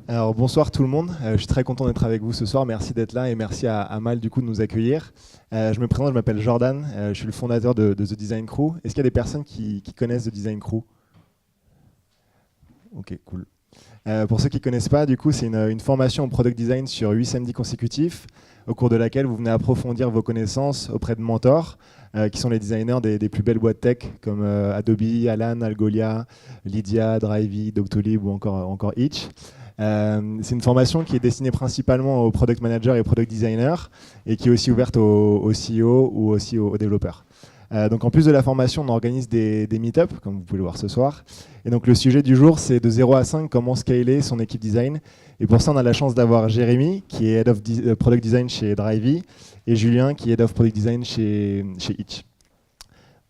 Alors bonsoir tout le monde, je suis très content d'être avec vous ce soir, merci d'être là et merci à Amal du coup de nous accueillir. Je me présente, je m'appelle Jordan, je suis le fondateur de The Design Crew. Est-ce qu'il y a des personnes qui connaissent The Design Crew? Ok, cool. Pour ceux qui ne connaissent pas, du coup, c'est une formation en product design sur 8 samedis consécutifs, au cours de laquelle vous venez approfondir vos connaissances auprès de mentors, qui sont les designers des plus belles boîtes tech, comme Adobe, Alan, Algolia, Lydia, Drivey, Doctolib ou encore Itch. C'est une formation qui est destinée principalement aux product managers et product designers, et qui est aussi ouverte aux CEO ou aussi aux développeurs. Donc en plus de la formation, on organise des meet-up, comme vous pouvez le voir ce soir. Et donc le sujet du jour, c'est de 0 à 5, comment scaler son équipe design. Et pour ça, on a la chance d'avoir Jérémy, qui est Head of Product Design chez Drivey, et Julien, qui est Head of Product Design chez Itch.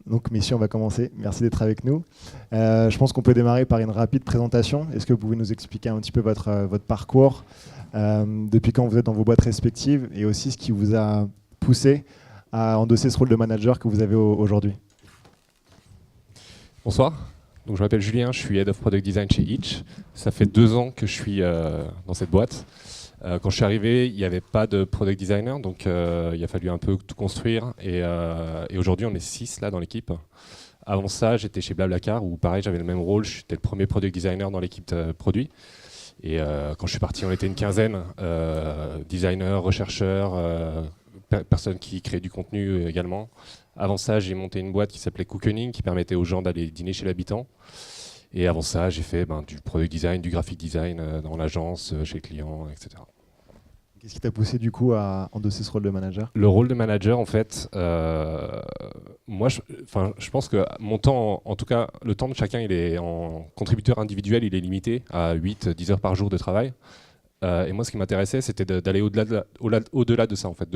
Donc messieurs, on va commencer. Merci d'être avec nous. Je pense qu'on peut démarrer par une rapide présentation. Est-ce que vous pouvez nous expliquer un petit peu votre parcours, depuis quand vous êtes dans vos boîtes respectives, et aussi ce qui vous a poussé à endosser ce rôle de manager que vous avez aujourd'hui? Bonsoir, donc je m'appelle Julien, je suis Head of Product Design chez Itch. Ça fait 2 ans que je suis dans cette boîte. Quand je suis arrivé, il n'y avait pas de Product Designer, donc il a fallu un peu tout construire. Et aujourd'hui, on est 6 là dans l'équipe. Avant ça, j'étais chez Blablacar, où pareil, j'avais le même rôle, j'étais le premier Product Designer dans l'équipe produit. Et quand je suis parti, on était une quinzaine, designers, rechercheurs, personnes qui créent du contenu également. Avant ça, j'ai monté une boîte qui s'appelait Cookening, qui permettait aux gens d'aller dîner chez l'habitant. Et avant ça, j'ai fait du product design, du graphic design dans l'agence, chez les clients, etc. Qu'est-ce qui t'a poussé du coup à endosser ce rôle de manager? Le rôle de manager, en fait, moi, je pense que mon temps, en tout cas, le temps de chacun, il est en contributeur individuel, il est limité à 8-10 heures par jour de travail. Et moi, ce qui m'intéressait, c'était d'aller au-delà de ça, en fait,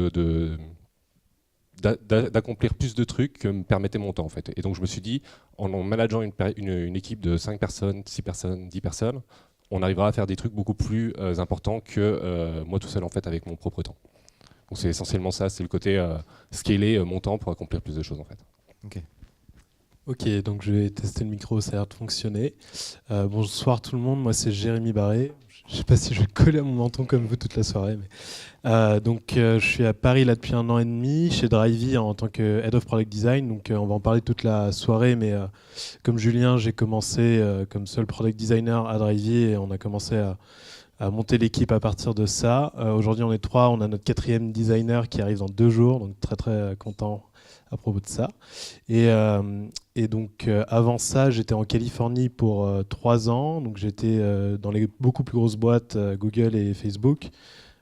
d'accomplir plus de trucs que me permettait mon temps, en fait. Et donc je me suis dit, en manageant une équipe de 5 personnes, 6 personnes, 10 personnes, on arrivera à faire des trucs beaucoup plus importants que moi tout seul, en fait, avec mon propre temps. Donc c'est essentiellement ça, c'est le côté scaler mon temps pour accomplir plus de choses, en fait. Ok, donc je vais tester le micro, ça a l'air de fonctionner. Bonsoir tout le monde, moi c'est Jérémy Barré. Je ne sais pas si je vais coller à mon menton comme vous toute la soirée. Je suis à Paris là depuis 1 an et demi, chez Drivey en tant que Head of Product Design. Donc on va en parler toute la soirée, mais comme Julien, j'ai commencé comme seul Product Designer à Drivey et on a commencé à monter l'équipe à partir de ça. Aujourd'hui on est 3, on a notre 4e designer qui arrive dans 2 jours, donc très très content à propos de ça. Avant ça, j'étais en Californie pour 3 ans. Donc j'étais dans les beaucoup plus grosses boîtes, Google et Facebook,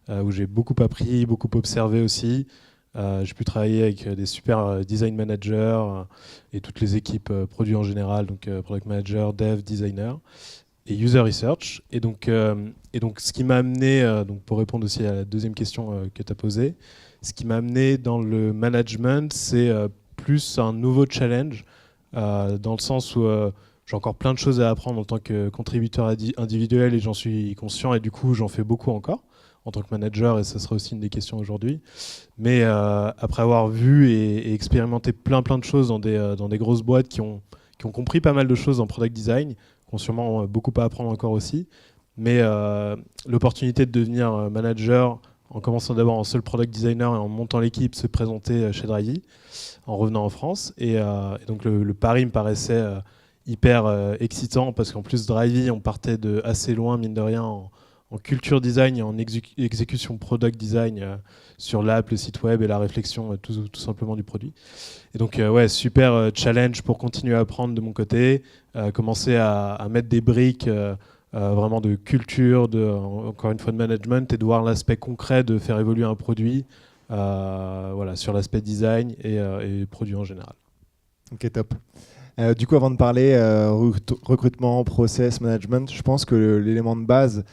où j'ai beaucoup appris, beaucoup observé aussi. J'ai pu travailler avec des super design managers et toutes les équipes produits en général, donc product manager, dev, designer et user research. Et donc ce qui m'a amené, pour répondre aussi à la deuxième question que tu as posée, ce qui m'a amené dans le management, c'est plus un nouveau challenge, dans le sens où j'ai encore plein de choses à apprendre en tant que contributeur individuel et j'en suis conscient et du coup j'en fais beaucoup encore en tant que manager et ça sera aussi une des questions aujourd'hui. Mais après avoir vu et expérimenté plein de choses dans des grosses boîtes qui ont compris pas mal de choses en product design, qui ont sûrement beaucoup à apprendre encore aussi, mais l'opportunité de devenir manager en commençant d'abord en seul product designer et en montant l'équipe, se présenter chez Drivey, en revenant en France. Et donc le pari me paraissait hyper excitant parce qu'en plus Drivey, on partait de assez loin, mine de rien, en culture design et en exécution product design sur l'app, le site web et la réflexion tout simplement du produit. Et donc super challenge pour continuer à apprendre de mon côté, commencer à mettre des briques vraiment de culture, encore une fois de management, et de voir l'aspect concret de faire évoluer un produit sur l'aspect design et produit en général. Ok, top. Du coup, avant de parler recrutement, process, management, je pense que l'élément de base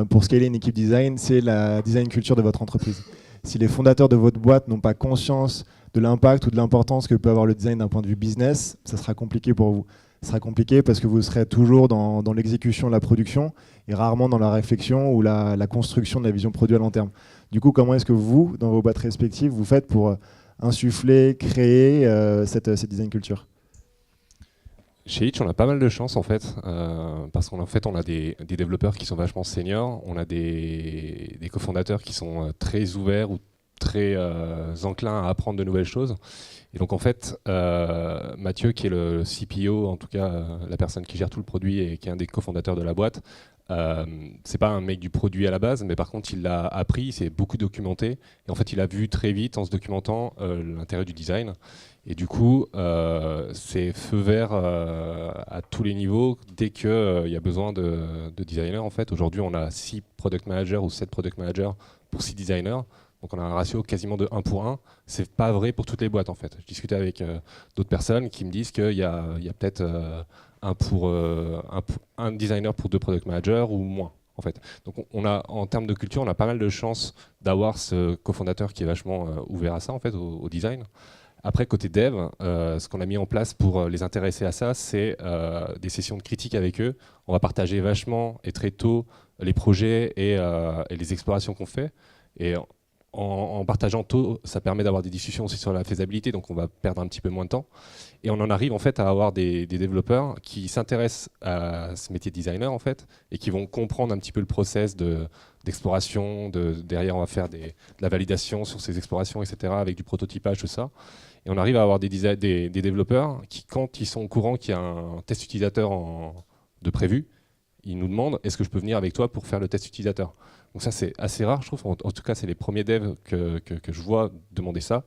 pour scaler une équipe design, c'est la design culture de votre entreprise. Si les fondateurs de votre boîte n'ont pas conscience de l'impact ou de l'importance que peut avoir le design d'un point de vue business, ça sera compliqué pour vous. Ce sera compliqué parce que vous serez toujours dans l'exécution de la production et rarement dans la réflexion ou la construction de la vision produit à long terme. Du coup, comment est-ce que vous, dans vos boîtes respectives, vous faites pour insuffler, créer cette design culture? Chez Hitch, on a pas mal de chance en fait, parce qu'en fait, on a des développeurs qui sont vachement seniors, on a des cofondateurs qui sont très ouverts ou très enclins à apprendre de nouvelles choses. Et donc en fait, Mathieu, qui est le CPO, en tout cas la personne qui gère tout le produit et qui est un des cofondateurs de la boîte, c'est pas un mec du produit à la base, mais par contre il l'a appris, il s'est beaucoup documenté, et en fait il a vu très vite en se documentant l'intérêt du design. Et du coup, c'est feu vert à tous les niveaux dès qu'il y a besoin de designers. En fait, aujourd'hui, on a 6 product managers ou 7 product managers pour 6 designers. Donc on a un ratio quasiment de 1 pour 1. C'est pas vrai pour toutes les boîtes en fait. Je discutais avec d'autres personnes qui me disent qu'il y a peut-être un designer pour 2 product managers ou moins. En fait. Donc on a, en termes de culture, on a pas mal de chance d'avoir ce cofondateur qui est vachement ouvert à ça en fait, au design. Après, côté dev, ce qu'on a mis en place pour les intéresser à ça, c'est des sessions de critique avec eux. On va partager vachement et très tôt les projets et les explorations qu'on fait. Et en partageant tôt, ça permet d'avoir des discussions aussi sur la faisabilité, donc on va perdre un petit peu moins de temps. Et on en arrive en fait à avoir des développeurs qui s'intéressent à ce métier de designer en fait, et qui vont comprendre un petit peu le process d'exploration. Derrière, on va faire de la validation sur ces explorations, etc., avec du prototypage, tout ça. Et on arrive à avoir des développeurs qui, quand ils sont au courant qu'il y a un test utilisateur de prévu, ils nous demandent est-ce que je peux venir avec toi pour faire le test utilisateur. Donc ça c'est assez rare je trouve, en tout cas c'est les premiers devs que je vois demander ça.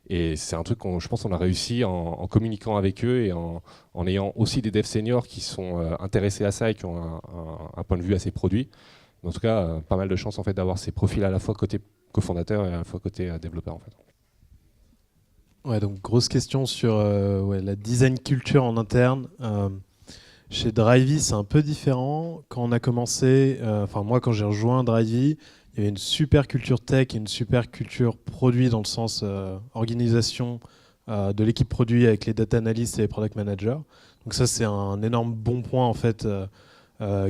Et c'est un truc qu'on, je pense qu'on a réussi en communiquant avec eux et en ayant aussi des devs seniors qui sont intéressés à ça et qui ont un point de vue assez produit. Mais en tout cas, pas mal de chance en fait, d'avoir ces profils à la fois côté cofondateur et à la fois côté développeur. En fait. Ouais, donc grosse question sur la design culture en interne. Chez Drivey, c'est un peu différent. Quand on a commencé, moi quand j'ai rejoint Drivey, il y avait une super culture tech et une super culture produit dans le sens organisation de l'équipe produit avec les data analysts et les product managers. Donc ça c'est un énorme bon point en fait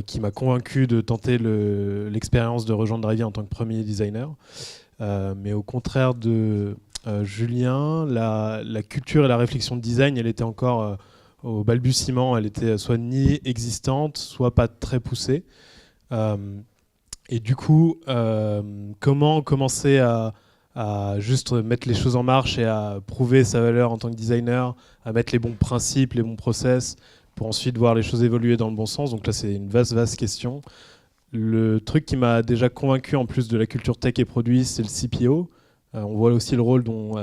qui m'a convaincu de tenter l'expérience de rejoindre Drivey en tant que premier designer. Mais au contraire de Julien, la culture et la réflexion de design, elle était encore au balbutiement, elle était soit ni existante, soit pas très poussée. Et du coup, comment commencer à juste mettre les choses en marche et à prouver sa valeur en tant que designer, à mettre les bons principes, les bons process, pour ensuite voir les choses évoluer dans le bon sens. Donc là, c'est une vaste question. Le truc qui m'a déjà convaincu, en plus de la culture tech et produit, c'est le CPO. On voit aussi le rôle dont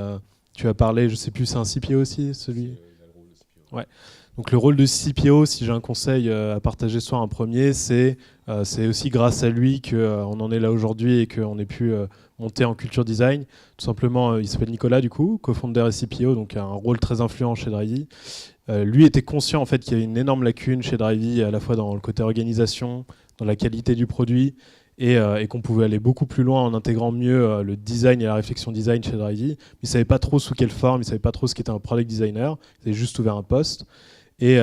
tu as parlé, je sais plus, c'est un CPO aussi, celui. Ouais. Donc le rôle de CPO, si j'ai un conseil à partager soit un premier, c'est aussi grâce à lui qu'on en est là aujourd'hui et qu'on ait pu monter en culture design. Tout simplement, il s'appelle Nicolas du coup, co-founder et CPO, donc un rôle très influent chez Drivey. Lui était conscient en fait qu'il y avait une énorme lacune chez Drivey, à la fois dans le côté organisation, dans la qualité du produit, et qu'on pouvait aller beaucoup plus loin en intégrant mieux le design et la réflexion design chez Drivey. Mais il ne savait pas trop sous quelle forme, il ne savait pas trop ce qu'était un product designer, il avait juste ouvert un poste. Et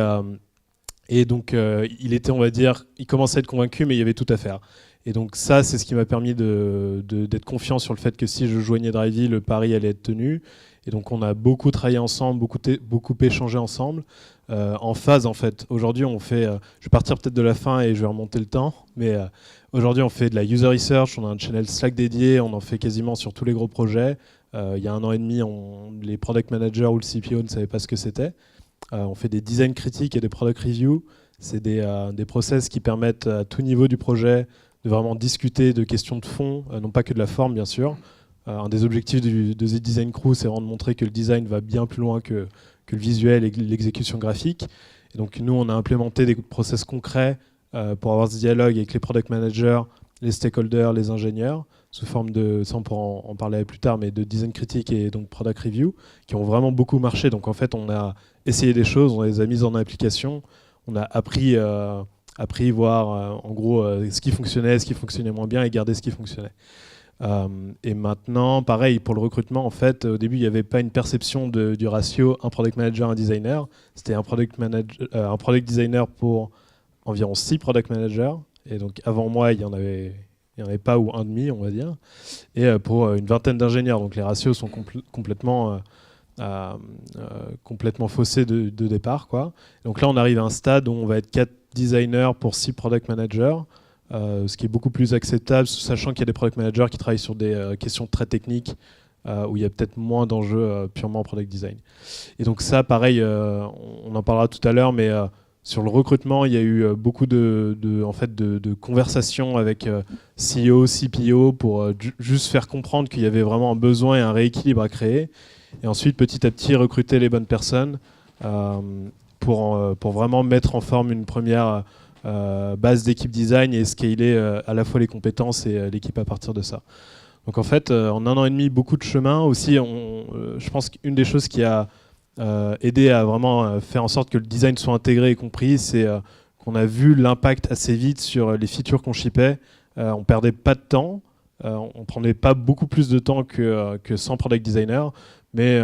donc il était, on va dire, il commençait à être convaincu, mais il y avait tout à faire. Et donc ça, c'est ce qui m'a permis d'être confiant sur le fait que si je joignais Drivey, le pari allait être tenu. Et donc on a beaucoup travaillé ensemble, beaucoup échangé ensemble, en phase en fait. Aujourd'hui on fait, je vais partir peut-être de la fin et je vais remonter le temps, mais aujourd'hui on fait de la user research, on a un channel Slack dédié, on en fait quasiment sur tous les gros projets. Il y a 1 an et demi, les product managers ou le CPO ne savaient pas ce que c'était. On fait des design critiques et des product reviews. C'est des process qui permettent à tout niveau du projet de vraiment discuter de questions de fond, non pas que de la forme bien sûr. Un des objectifs de The Design Crew, c'est vraiment de montrer que le design va bien plus loin que le visuel et l'exécution graphique. Et donc nous, on a implémenté des process concrets pour avoir ce dialogue avec les product managers, les stakeholders, les ingénieurs, sous forme de, ça on pourra en parler plus tard, mais de design critique et donc product review, qui ont vraiment beaucoup marché. Donc en fait, on a essayé des choses, on les a mises en application, on a appris voir en gros ce qui fonctionnait moins bien et garder ce qui fonctionnait. Et maintenant, pareil, pour le recrutement, en fait, au début, il n'y avait pas une perception du ratio un product manager, un designer. C'était un product designer pour environ 6 product managers. Et donc, avant moi, il n'y en avait pas, ou un demi, on va dire. Et pour une vingtaine d'ingénieurs. Donc, les ratios sont complètement complètement faussé de départ, quoi. Donc là, on arrive à un stade où on va être 4 designers pour 6 product managers, ce qui est beaucoup plus acceptable, sachant qu'il y a des product managers qui travaillent sur des questions très techniques, où il y a peut-être moins d'enjeux purement product design. Et donc ça, pareil, on en parlera tout à l'heure, mais sur le recrutement, il y a eu beaucoup de conversations avec CEO, CPO pour juste faire comprendre qu'il y avait vraiment un besoin et un rééquilibre à créer. Et ensuite, petit à petit, recruter les bonnes personnes pour vraiment mettre en forme une première base d'équipe design et scaler à la fois les compétences et l'équipe à partir de ça. Donc en fait, en 1 an et demi, beaucoup de chemin. Aussi, je pense qu'une des choses qui a aidé à vraiment faire en sorte que le design soit intégré et compris, c'est qu'on a vu l'impact assez vite sur les features qu'on shippait. On perdait pas de temps, on prenait pas beaucoup plus de temps que sans product designer, mais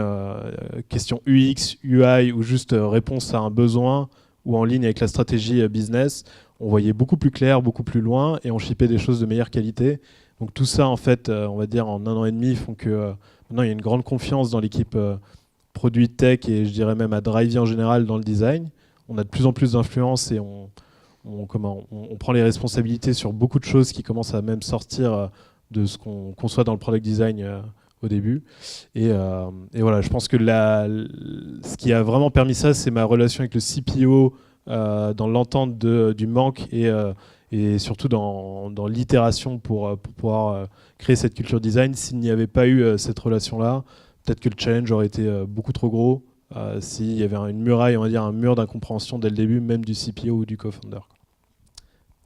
question UX, UI ou juste réponse à un besoin ou en ligne avec la stratégie business, on voyait beaucoup plus clair, beaucoup plus loin et on shippait des choses de meilleure qualité. Donc tout ça, en fait, on va dire en 1 an et demi, font que maintenant il y a une grande confiance dans l'équipe produit tech et je dirais même à Drivey en général dans le design. On a de plus en plus d'influence et on prend les responsabilités sur beaucoup de choses qui commencent à même sortir de ce qu'on conçoit dans le product design au début. Et voilà, je pense que ce qui a vraiment permis ça, c'est ma relation avec le CPO dans l'entente du manque et surtout dans l'itération pour pouvoir créer cette culture design. S'il n'y avait pas eu cette relation-là, peut-être que le challenge aurait été beaucoup trop gros s'il y avait une muraille, on va dire un mur d'incompréhension dès le début, même du CPO ou du co-founder.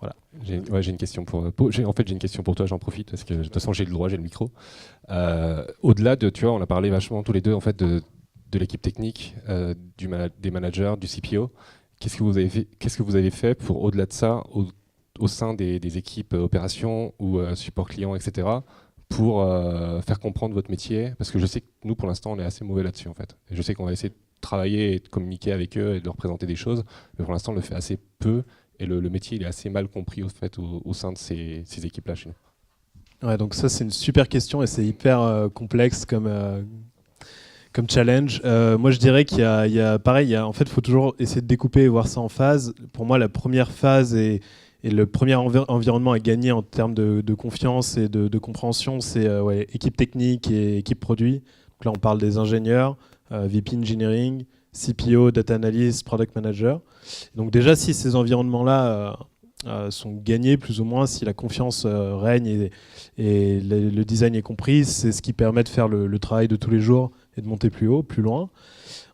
Voilà. J'ai une question j'ai une question pour toi, j'en profite parce que de toute façon j'ai le droit, j'ai le micro. Au-delà de, tu vois, on a parlé vachement tous les deux en fait de l'équipe technique, des managers, du CPO. Qu'est-ce que vous avez fait pour, au-delà de ça, au sein des équipes opérations ou support client, etc., pour faire comprendre votre métier? Parce que je sais que nous, pour l'instant, on est assez mauvais là-dessus, en fait. Et je sais qu'on va essayer de travailler et de communiquer avec eux et de leur présenter des choses, mais pour l'instant, on le fait assez peu, et le métier, il est assez mal compris, au fait, au sein de ces équipes-là chez nous. Ouais, donc ça, c'est une super question, et c'est hyper complexe comme challenge. Moi, je dirais qu'il y a pareil, en fait, il faut toujours essayer de découper et voir ça en phases. Pour moi, la première phase et le premier environnement à gagner en termes de confiance et de compréhension, c'est équipe technique et équipe produit. Donc là, on parle des ingénieurs, VP Engineering, CPO, Data Analyst, Product Manager. Donc déjà, si ces environnements-là sont gagnés, plus ou moins, si la confiance règne et le design est compris, c'est ce qui permet de faire le travail de tous les jours et de monter plus haut, plus loin.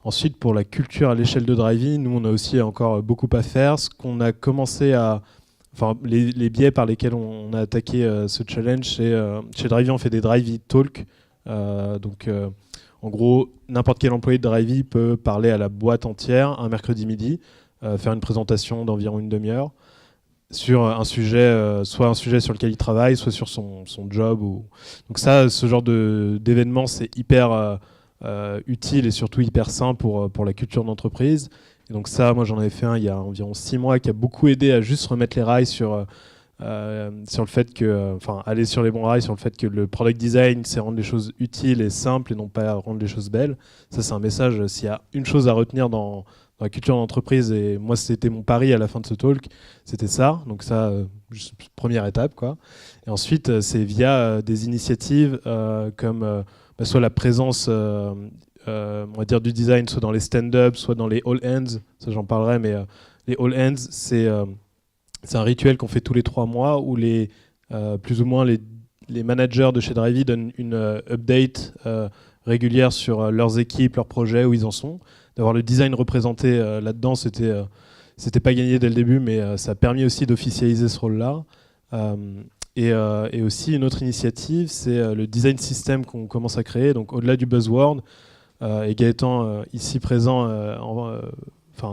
Ensuite, pour la culture à l'échelle de Drivey, nous, on a aussi encore beaucoup à faire. Ce qu'on a commencé les biais par lesquels on a attaqué ce challenge, c'est chez Drivey, on fait des Drivey Talk. En gros, n'importe quel employé de Drivey peut parler à la boîte entière un mercredi midi, faire une présentation d'environ une demi-heure sur un sujet, soit un sujet sur lequel il travaille, soit sur son job. Donc ça, ce genre d'événement, c'est hyper utile et surtout hyper sain pour la culture d'entreprise. Et donc ça, moi j'en avais fait un il y a environ 6 mois qui a beaucoup aidé à juste remettre les rails sur le fait que, aller sur les bons rails, sur le fait que le product design, c'est rendre les choses utiles et simples et non pas rendre les choses belles. Ça, c'est un message, s'il y a une chose à retenir dans la culture d'entreprise, et moi c'était mon pari à la fin de ce talk, c'était ça. Donc ça, première étape, quoi. Et ensuite, c'est via des initiatives comme soit la présence on va dire du design, soit dans les stand-up, soit dans les all hands, ça j'en parlerai, mais les all hands, c'est un rituel qu'on fait tous les 3 mois où plus ou moins les managers de chez Drivey donnent une update régulière sur leurs équipes, leurs projets, où ils en sont. D'avoir le design représenté là-dedans, c'était pas gagné dès le début, mais ça a permis aussi d'officialiser ce rôle-là. Et aussi une autre initiative, c'est le design system qu'on commence à créer. Donc au-delà du buzzword, et Gaëtan ici présent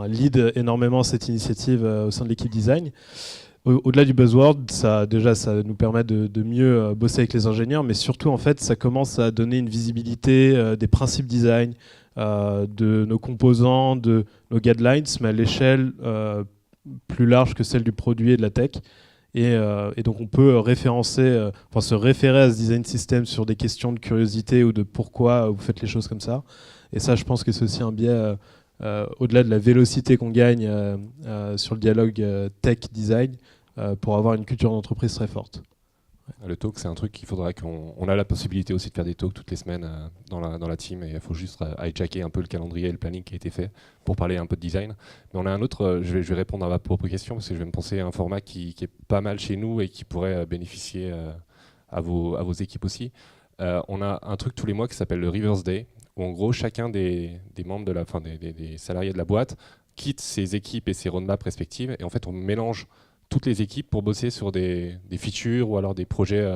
lead énormément cette initiative au sein de l'équipe design. Au-delà du buzzword, ça nous permet de mieux bosser avec les ingénieurs, mais surtout en fait ça commence à donner une visibilité des principes design, de nos composants, de nos guidelines, mais à l'échelle plus large que celle du produit et de la tech. Et donc on peut se référer à ce design system sur des questions de curiosité ou de pourquoi vous faites les choses comme ça. Et ça, je pense que c'est aussi un biais, au-delà de la vélocité qu'on gagne sur le dialogue tech-design, pour avoir une culture d'entreprise très forte. Le talk, c'est un truc qu'il faudra on a la possibilité aussi de faire des talks toutes les semaines dans la team, et il faut juste hijacker un peu le calendrier et le planning qui a été fait pour parler un peu de design. Mais on a un autre, je vais répondre à ma propre question parce que je vais me penser à un format qui est pas mal chez nous et qui pourrait bénéficier à vos équipes aussi. On a un truc tous les mois qui s'appelle le Reverse Day, où en gros chacun des membres des salariés de la boîte quitte ses équipes et ses roadmaps respectives, et en fait on mélange toutes les équipes pour bosser sur des features ou alors des projets,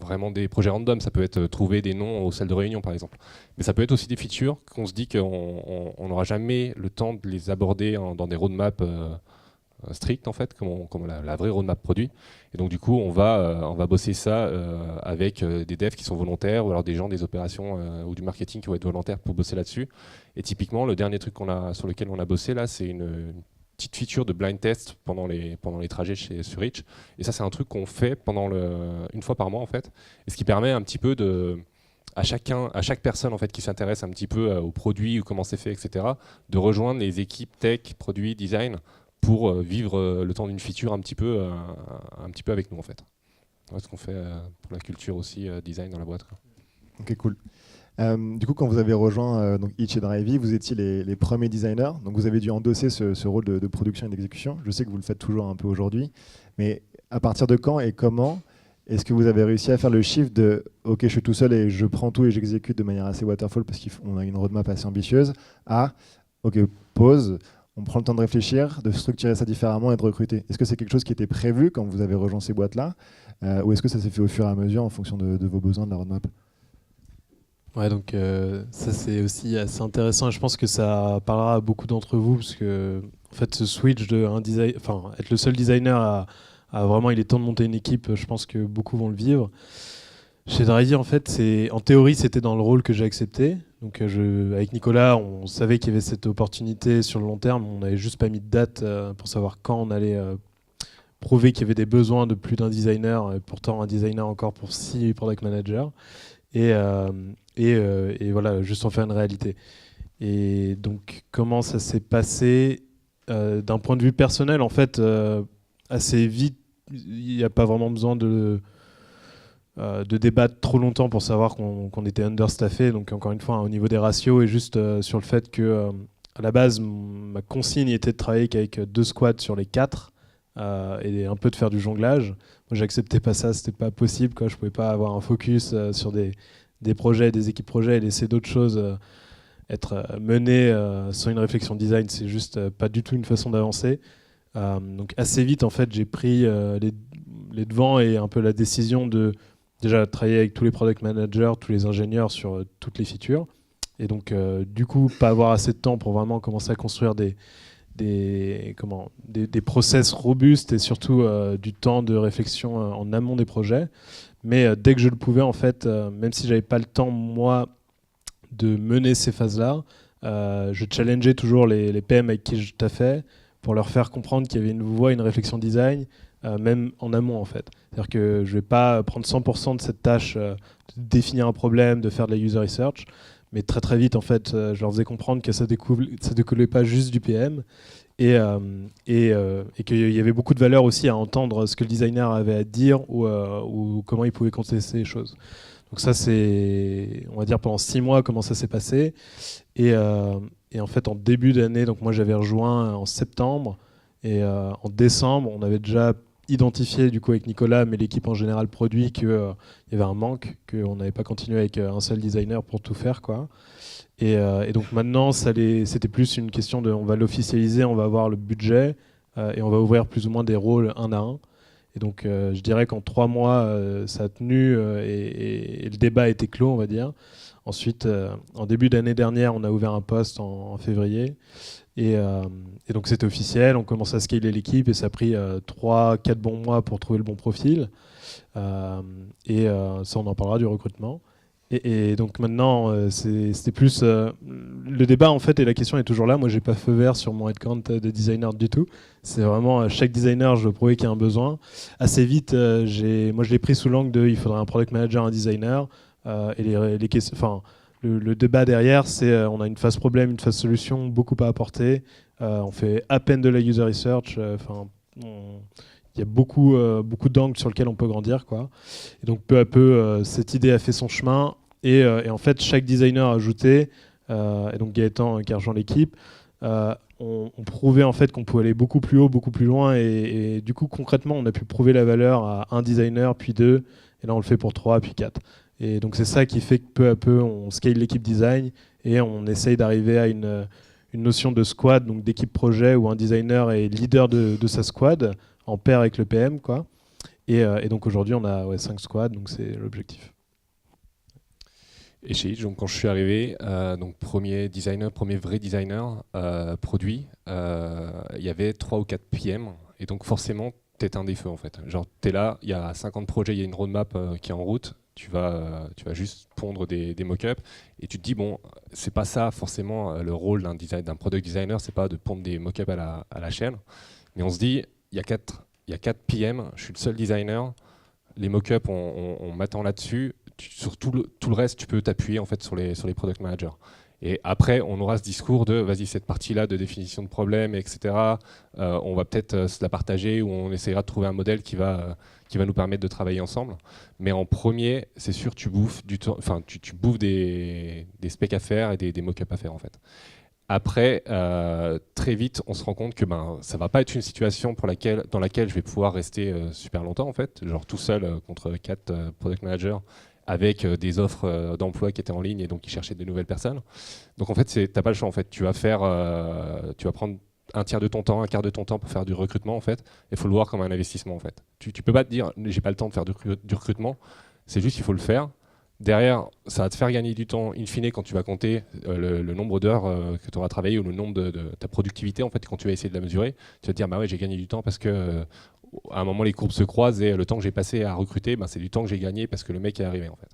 vraiment des projets random. Ça peut être trouver des noms aux salles de réunion par exemple. Mais ça peut être aussi des features qu'on se dit qu'on n'aura jamais le temps de les aborder dans des roadmaps stricts en fait, comme la vraie roadmap produit. Et donc du coup on va bosser ça avec des devs qui sont volontaires ou alors des gens des opérations ou du marketing qui vont être volontaires pour bosser là-dessus. Et typiquement le dernier truc sur lequel on a bossé là, c'est une petite feature de blind test pendant les trajets sur Reach. Et ça, c'est un truc qu'on fait une fois par mois, en fait. Et ce qui permet un petit peu à chaque personne en fait, qui s'intéresse un petit peu au produit ou comment c'est fait, etc., de rejoindre les équipes tech, produits, design, pour vivre le temps d'une feature un petit peu avec nous, en fait. C'est ce qu'on fait pour la culture aussi design dans la boîte, quoi. Ok, cool. Du coup, quand vous avez rejoint donc Itch et Drivey, vous étiez les premiers designers, donc vous avez dû endosser ce rôle de production et d'exécution. Je sais que vous le faites toujours un peu aujourd'hui, mais à partir de quand et comment est-ce que vous avez réussi à faire le shift de « Ok, je suis tout seul et je prends tout et j'exécute de manière assez waterfall parce qu'on a une roadmap assez ambitieuse » à « Ok, pause, on prend le temps de réfléchir, de structurer ça différemment et de recruter ». Est-ce que c'est quelque chose qui était prévu quand vous avez rejoint ces boîtes-là ou est-ce que ça s'est fait au fur et à mesure en fonction de vos besoins de la roadmap ? Ouais, donc ça c'est aussi assez intéressant et je pense que ça parlera à beaucoup d'entre vous parce que en fait ce switch de être le seul designer à vraiment il est temps de monter une équipe, je pense que beaucoup vont le vivre. Chez Drivey en fait en théorie c'était dans le rôle que j'ai accepté. Donc avec Nicolas on savait qu'il y avait cette opportunité sur le long terme, on n'avait juste pas mis de date pour savoir quand on allait prouver qu'il y avait des besoins de plus d'un designer et pourtant un designer encore pour 6 product managers. Et voilà, juste en faire une réalité. Et donc, comment ça s'est passé d'un point de vue personnel, en fait, assez vite, il n'y a pas vraiment besoin de débattre trop longtemps pour savoir qu'on était understaffé. Donc, encore une fois, au niveau des ratios et juste sur le fait que, à la base, ma consigne était de travailler qu'avec 2 squads sur les 4 et un peu de faire du jonglage. Moi, j'acceptais pas ça, c'était pas possible, quoi. Je pouvais pas avoir un focus sur des projets, des équipes projets et laisser d'autres choses être menées sans une réflexion design. C'est juste pas du tout une façon d'avancer. Donc assez vite, en fait, j'ai pris les devants et un peu la décision de déjà travailler avec tous les product managers, tous les ingénieurs sur toutes les features. Et donc, du coup, pas avoir assez de temps pour vraiment commencer à construire des process robustes et surtout du temps de réflexion en amont des projets. Mais dès que je le pouvais, en fait, même si j'avais pas le temps, moi, de mener ces phases-là, je challengeais toujours les PM avec qui je taffais pour leur faire comprendre qu'il y avait une voie, une réflexion design, même en amont, en fait. C'est-à-dire que je vais pas prendre 100% de cette tâche de définir un problème, de faire de la user research, mais très très vite, en fait, je leur faisais comprendre que ça découlait pas juste du PM et qu'il y avait beaucoup de valeur aussi à entendre ce que le designer avait à dire ou comment il pouvait contester les choses. Donc ça, c'est, on va dire, pendant 6 mois, comment ça s'est passé. Et en fait, en début d'année, donc moi j'avais rejoint en septembre et en décembre, on avait déjà identifié du coup avec Nicolas, mais l'équipe en général produit qu'il y avait un manque, qu'on n'avait pas continué avec un seul designer pour tout faire, quoi. Et donc maintenant, c'était plus une question de, on va l'officialiser, on va avoir le budget et on va ouvrir plus ou moins des rôles un à un. Et donc je dirais qu'en 3 mois, ça a tenu et le débat a été clos, on va dire. Ensuite, en début d'année dernière, on a ouvert un poste en février. Et donc c'était officiel, on commence à scaler l'équipe et ça a pris 3-4 bons mois pour trouver le bon profil. Ça, on en parlera du recrutement. Et donc maintenant, c'était plus le débat en fait et la question est toujours là. Moi, j'ai pas feu vert sur mon headcount de designer du tout. C'est vraiment chaque designer, je veux prouver qu'il y a un besoin. Assez vite, moi je l'ai pris sous l'angle de il faudrait un product manager, un designer et les questions. Enfin, le débat derrière, c'est on a une phase problème, une phase solution, beaucoup à apporter. On fait à peine de la user research. Il y a beaucoup d'angles sur lesquels on peut grandir, quoi. Et donc peu à peu, cette idée a fait son chemin. Et en fait, chaque designer ajouté, et donc Gaëtan qui a rejoint l'équipe, on prouvait en fait qu'on pouvait aller beaucoup plus haut, beaucoup plus loin. Et du coup, concrètement, on a pu prouver la valeur à un designer, puis 2. Et là, on le fait pour 3, puis 4. Et donc c'est ça qui fait que peu à peu, on scale l'équipe design et on essaye d'arriver à une notion de squad, donc d'équipe projet où un designer est leader de sa squad, en pair avec le PM, quoi. Et donc aujourd'hui, on a 5 squads, donc c'est l'objectif. Et chez Itch, donc quand je suis arrivé, donc premier vrai designer produit, il y avait 3 ou 4 PM, et donc forcément, t'éteins des feux en fait. Genre, t'es là, il y a 50 projets, il y a une roadmap qui est en route, tu vas juste pondre des mock-ups, et tu te dis, bon, c'est pas ça forcément le rôle d'un product designer, c'est pas de pondre des mock-ups à la chaîne, mais on se dit, il y a 4 PM, je suis le seul designer, les mock-ups, on m'attend là-dessus. Sur tout le reste, tu peux t'appuyer en fait sur les product managers. Et après, on aura ce discours de vas-y, cette partie-là de définition de problème, etc. On va peut-être se la partager ou on essaiera de trouver un modèle qui va nous permettre de travailler ensemble. Mais en premier, c'est sûr, tu bouffes du temps, enfin, tu bouffes des specs à faire et des mock-ups à faire en fait. Après, très vite, on se rend compte que ça va pas être une situation dans laquelle je vais pouvoir rester super longtemps en fait, genre tout seul contre 4 product managers avec des offres d'emploi qui étaient en ligne et donc qui cherchaient de nouvelles personnes. Donc en fait, t'as pas le choix en fait. Tu vas prendre un tiers de ton temps, un quart de ton temps pour faire du recrutement en fait. Il faut le voir comme un investissement en fait. Tu peux pas te dire j'ai pas le temps de faire du recrutement. C'est juste il faut le faire. Derrière, ça va te faire gagner du temps, in fine, quand tu vas compter le nombre d'heures que tu auras travaillé ou le nombre de ta productivité, en fait, quand tu vas essayer de la mesurer, tu vas te dire, bah ouais, j'ai gagné du temps parce que à un moment, les courbes se croisent et le temps que j'ai passé à recruter, c'est du temps que j'ai gagné parce que le mec est arrivé, en fait.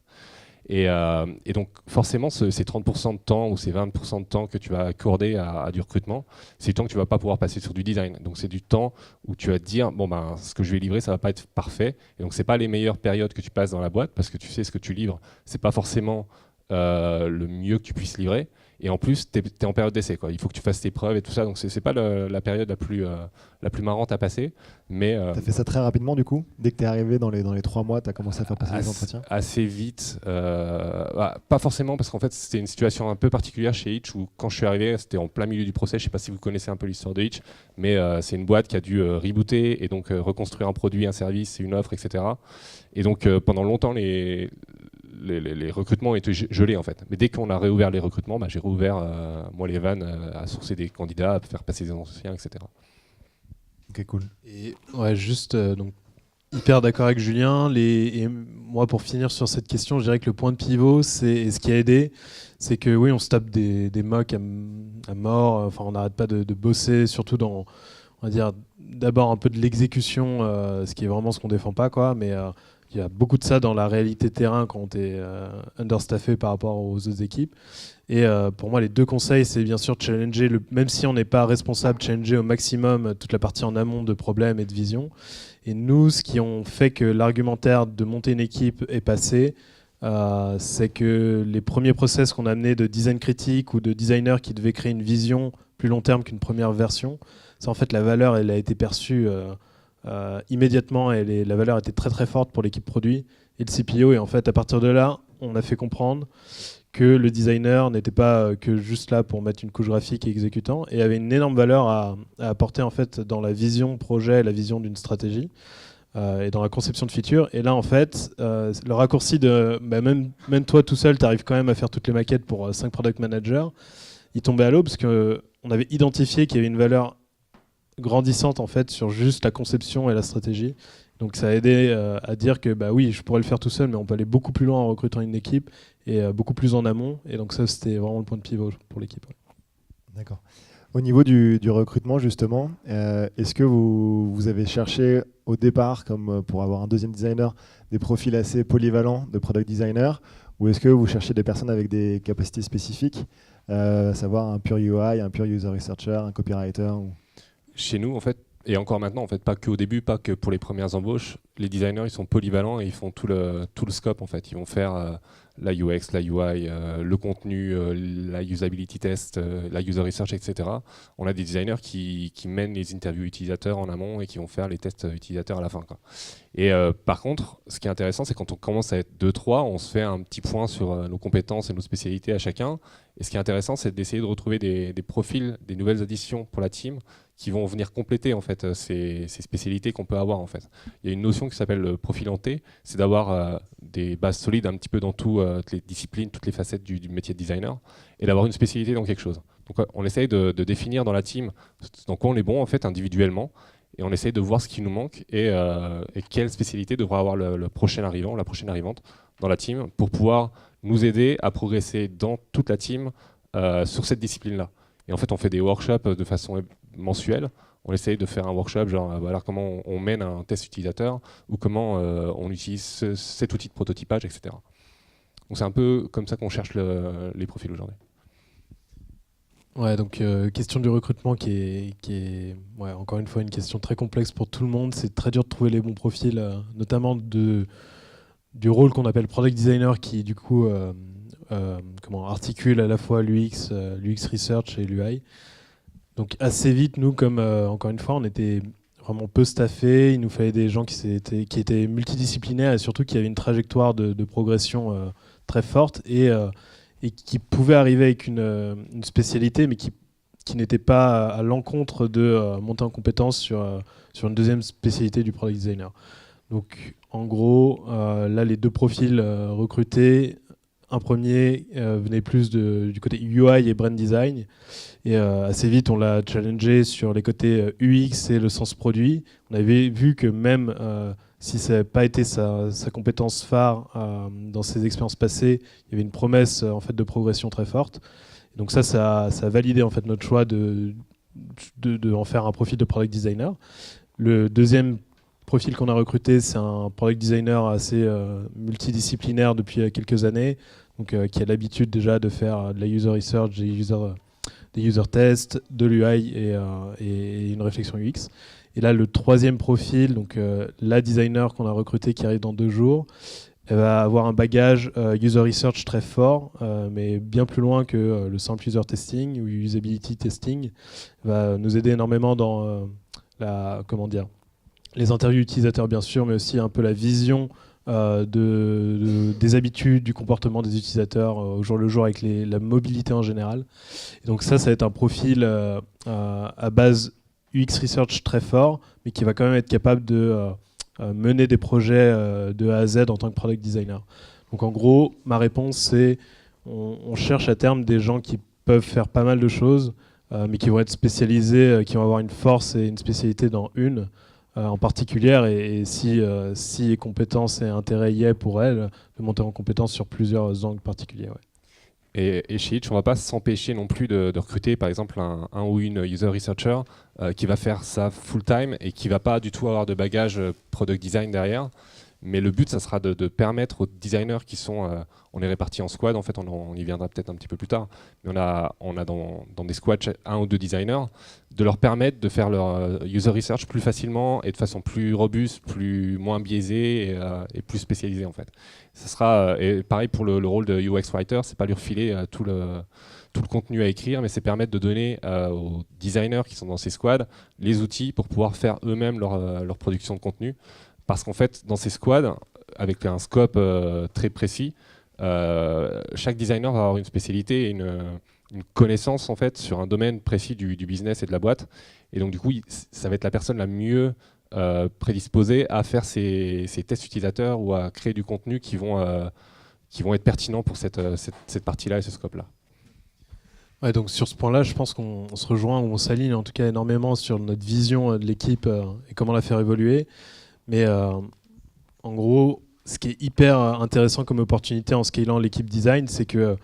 Et donc, forcément, ces 30% de temps ou ces 20% de temps que tu vas accorder à du recrutement, c'est du temps que tu ne vas pas pouvoir passer sur du design. Donc, c'est du temps où tu vas te dire, ce que je vais livrer, ça ne va pas être parfait. Et donc, ce n'est pas les meilleures périodes que tu passes dans la boîte parce que tu sais ce que tu livres. Ce n'est pas forcément le mieux que tu puisses livrer. Et en plus, tu es en période d'essai, quoi. Il faut que tu fasses tes preuves et tout ça. Donc, ce n'est pas la période la plus marrante à passer. Tu as fait ça très rapidement, du coup? Dès que tu es arrivé dans les 3 mois, tu as commencé à faire passer les entretiens? Assez vite. Pas forcément, parce qu'en fait, c'était une situation un peu particulière chez Itch où, quand je suis arrivé, c'était en plein milieu du procès. Je ne sais pas si vous connaissez un peu l'histoire de Itch, mais c'est une boîte qui a dû rebooter et donc reconstruire un produit, un service, une offre, etc. Et donc, pendant longtemps, les recrutements étaient gelés en fait. Mais dès qu'on a réouvert les recrutements, j'ai réouvert moi les vannes à sourcer des candidats, à faire passer des entretiens, etc. Ok, cool. Et ouais, juste donc hyper d'accord avec Julien. Et moi, pour finir sur cette question, je dirais que le point de pivot, c'est ce qui a aidé, c'est que oui, on se tape des mocks à mort. Enfin, on n'arrête pas de bosser, surtout dans, on va dire, d'abord un peu de l'exécution, ce qui est vraiment ce qu'on défend pas, quoi. Mais il y a beaucoup de ça dans la réalité terrain quand tu es understaffé par rapport aux autres équipes. Et pour moi, les 2 conseils, c'est bien sûr de challenger, même si on n'est pas responsable, challenger au maximum toute la partie en amont de problèmes et de vision. Et nous, ce qui ont fait que l'argumentaire de monter une équipe est passé, c'est que les premiers process qu'on a amenés de design critique ou de designers qui devaient créer une vision plus long terme qu'une première version, ça, en fait, la valeur, elle a été perçue immédiatement et la valeur était très très forte pour l'équipe produit et le CPO. Et en fait, à partir de là, on a fait comprendre que le designer n'était pas que juste là pour mettre une couche graphique et exécutant, et avait une énorme valeur à apporter en fait dans la vision projet, la vision d'une stratégie et dans la conception de features. Et là, en fait, le raccourci de même toi tout seul, tu arrives quand même à faire toutes les maquettes pour 5 product managers, il tombait à l'eau parce qu'on avait identifié qu'il y avait une valeur grandissante en fait sur juste la conception et la stratégie. Donc ça a aidé à dire que oui, je pourrais le faire tout seul, mais on peut aller beaucoup plus loin en recrutant une équipe et beaucoup plus en amont. Et donc ça, c'était vraiment le point de pivot pour l'équipe. D'accord. Au niveau du recrutement, justement, est-ce que vous avez cherché au départ, comme pour avoir un deuxième designer, des profils assez polyvalents de product designer, ou est-ce que vous cherchez des personnes avec des capacités spécifiques, à savoir un pur UI, un pur user researcher, un copywriter Chez nous, en fait, et encore maintenant, en fait, pas qu'au début, pas que pour les premières embauches, les designers, ils sont polyvalents et ils font tout le scope, en fait. Ils vont faire la UX, la UI, le contenu, la usability test, la user research, etc. On a des designers qui mènent les interviews utilisateurs en amont et qui vont faire les tests utilisateurs à la fin, quoi. Et par contre, ce qui est intéressant, c'est quand on commence à être 2-3, on se fait un petit point sur nos compétences et nos spécialités à chacun. Et ce qui est intéressant, c'est d'essayer de retrouver des profils, des nouvelles additions pour la team qui vont venir compléter en fait ces spécialités qu'on peut avoir en fait. Il y a une notion qui s'appelle le profil hanté, c'est d'avoir des bases solides un petit peu dans toutes les disciplines, toutes les facettes du métier de designer, et d'avoir une spécialité dans quelque chose. Donc on essaye de définir dans la team dans quoi on est bon en fait individuellement, et on essaye de voir ce qui nous manque et quelle spécialité devra avoir le prochain arrivant, la prochaine arrivante dans la team pour pouvoir nous aider à progresser dans toute la team sur cette discipline-là. Et en fait, on fait des workshops de façon mensuelle. On essaye de faire un workshop, genre voilà, comment on mène un test utilisateur ou comment on utilise cet outil de prototypage, etc. Donc c'est un peu comme ça qu'on cherche les profils aujourd'hui. Ouais, donc question du recrutement qui est ouais, encore une fois une question très complexe pour tout le monde. C'est très dur de trouver les bons profils, notamment du rôle qu'on appelle product designer qui du coup articule à la fois l'UX, l'UX research et l'UI. Donc assez vite, nous, comme encore une fois, on était vraiment peu staffés, il nous fallait des gens qui étaient multidisciplinaires et surtout qui avaient une trajectoire de progression très forte et qui pouvaient arriver avec une spécialité, mais qui n'était pas à l'encontre de monter en compétence sur une deuxième spécialité du product designer. Donc en gros, là, les deux profils recrutés, un premier venait plus du côté UI et brand design. Et assez vite, on l'a challengé sur les côtés UX et le sens produit. On avait vu que même si ça n'avait pas été sa compétence phare dans ses expériences passées, il y avait une promesse en fait, de progression très forte. Et donc ça a validé en fait, notre choix de en faire un profil de product designer. Le deuxième profil qu'on a recruté, c'est un product designer assez multidisciplinaire depuis quelques années, donc, qui a l'habitude déjà de faire de la user research, des user tests, de l'UI et une réflexion UX. Et là, le troisième profil, donc la designer qu'on a recruté qui arrive dans 2 jours, elle va avoir un bagage user research très fort, mais bien plus loin que le simple user testing ou usability testing. Elle va nous aider énormément dans les interviews utilisateurs bien sûr, mais aussi un peu la vision des habitudes, du comportement des utilisateurs au jour le jour avec la mobilité en général. Et donc ça va être un profil à base UX Research très fort, mais qui va quand même être capable de mener des projets de A à Z en tant que product designer. Donc en gros, ma réponse c'est on cherche à terme des gens qui peuvent faire pas mal de choses, mais qui vont être spécialisés, qui vont avoir une force et une spécialité dans une en particulier, et si compétences et intérêt y est pour elle, de monter en compétence sur plusieurs angles particuliers. Ouais. Et chez Hitch, on ne va pas s'empêcher non plus de recruter par exemple un ou une user researcher qui va faire ça full-time et qui ne va pas du tout avoir de bagage product design derrière. Mais le but, ça sera de permettre aux designers qui sont... on est répartis en squad, en fait, on y viendra peut-être un petit peu plus tard, mais on a dans des squads 1 ou 2 designers, de leur permettre de faire leur user research plus facilement et de façon plus robuste, moins biaisée et plus spécialisée, en fait. Ça sera, et pareil pour le rôle de UX Writer, c'est pas lui refiler tout le contenu à écrire, mais c'est permettre de donner aux designers qui sont dans ces squads les outils pour pouvoir faire eux-mêmes leur production de contenu. Parce qu'en fait, dans ces squads, avec un scope très précis, chaque designer va avoir une spécialité et une connaissance en fait, sur un domaine précis du business et de la boîte. Et donc, du coup, ça va être la personne la mieux prédisposée à faire ces tests utilisateurs ou à créer du contenu qui vont être pertinents pour cette partie-là et ce scope-là. Ouais, donc sur ce point-là, je pense qu'on se rejoint ou on s'aligne en tout cas énormément sur notre vision de l'équipe et comment la faire évoluer. Mais en gros, ce qui est hyper intéressant comme opportunité en scalant l'équipe design, c'est que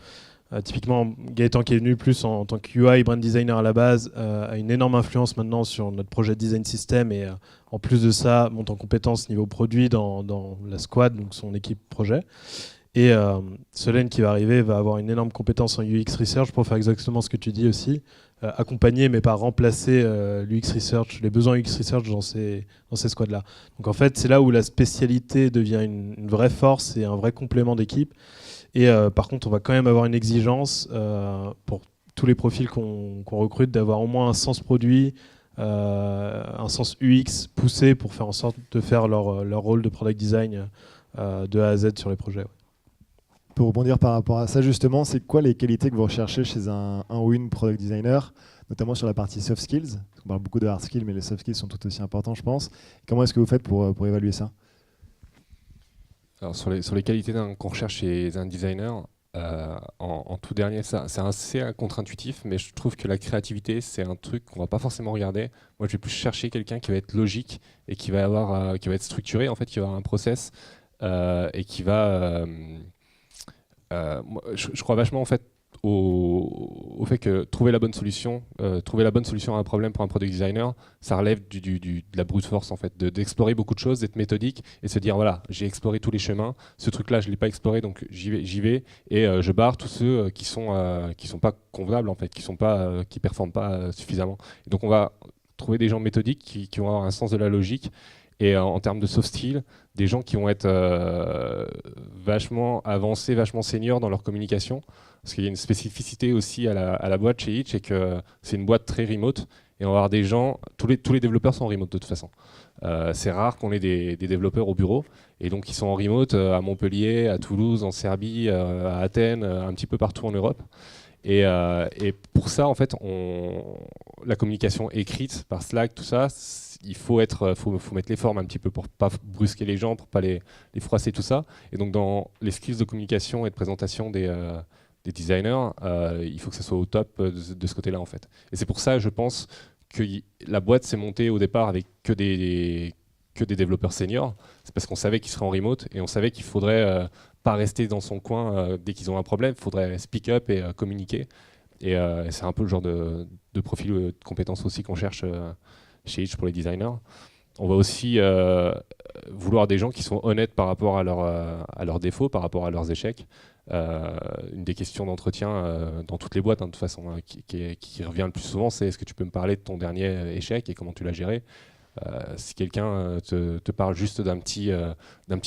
typiquement Gaëtan qui est venu plus en tant que UI brand designer à la base a une énorme influence maintenant sur notre projet de design system et en plus de ça monte en compétence niveau produit dans la squad, donc son équipe projet. Et Solène qui va arriver va avoir une énorme compétence en UX Research pour faire exactement ce que tu dis aussi, accompagner mais pas remplacer l'UX Research, les besoins UX Research dans ces squads-là. Donc en fait, c'est là où la spécialité devient une vraie force et un vrai complément d'équipe. Et par contre, on va quand même avoir une exigence pour tous les profils qu'on recrute d'avoir au moins un sens produit, un sens UX poussé pour faire en sorte de faire leur rôle de product design de A à Z sur les projets. Ouais. Pour rebondir par rapport à ça, justement, c'est quoi les qualités que vous recherchez chez un ou une product designer, notamment sur la partie soft skills? On parle beaucoup de hard skills, mais les soft skills sont tout aussi importants, je pense. Comment est-ce que vous faites pour évaluer ça? Alors, sur les qualités qu'on recherche chez un designer, en tout dernier, c'est assez contre-intuitif, mais je trouve que la créativité, c'est un truc qu'on va pas forcément regarder. Moi, je vais plus chercher quelqu'un qui va être logique et qui va être structuré, en fait, qui va avoir un process et qui va... moi, je crois vachement en fait au fait que trouver la bonne solution à un problème pour un product designer, ça relève de la brute force en fait, d'explorer beaucoup de choses, d'être méthodique et se dire voilà, j'ai exploré tous les chemins, ce truc-là je l'ai pas exploré donc j'y vais et je barre tous ceux qui sont pas convenables en fait, qui performent pas suffisamment. Et donc on va trouver des gens méthodiques qui vont avoir un sens de la logique. Et en termes de soft skills, des gens qui vont être vachement avancés, vachement seniors dans leur communication. Parce qu'il y a une spécificité aussi à la boîte chez Hitch, c'est que c'est une boîte très remote. Et on va avoir des gens, tous les développeurs sont en remote de toute façon. C'est rare qu'on ait des développeurs au bureau. Et donc ils sont en remote à Montpellier, à Toulouse, en Serbie, à Athènes, un petit peu partout en Europe. Et pour ça, en fait, la communication écrite par Slack, tout ça, il faut mettre les formes un petit peu pour pas brusquer les gens, pour pas les froisser, tout ça. Et donc dans les skills de communication et de présentation des designers, il faut que ça soit au top de ce côté-là, en fait. Et c'est pour ça, je pense, que la boîte s'est montée au départ avec que des développeurs seniors. C'est parce qu'on savait qu'ils seraient en remote et on savait qu'il faudrait pas rester dans son coin dès qu'ils ont un problème. Il faudrait speak up et communiquer. Et c'est un peu le genre de profil de compétences aussi qu'on cherche chez Hitch pour les designers. On va aussi vouloir des gens qui sont honnêtes par rapport à leurs défauts, par rapport à leurs échecs. Une des questions d'entretien dans toutes les boîtes, de toute façon, qui revient le plus souvent, c'est est-ce que tu peux me parler de ton dernier échec et comment tu l'as géré? Si quelqu'un te parle juste d'un petit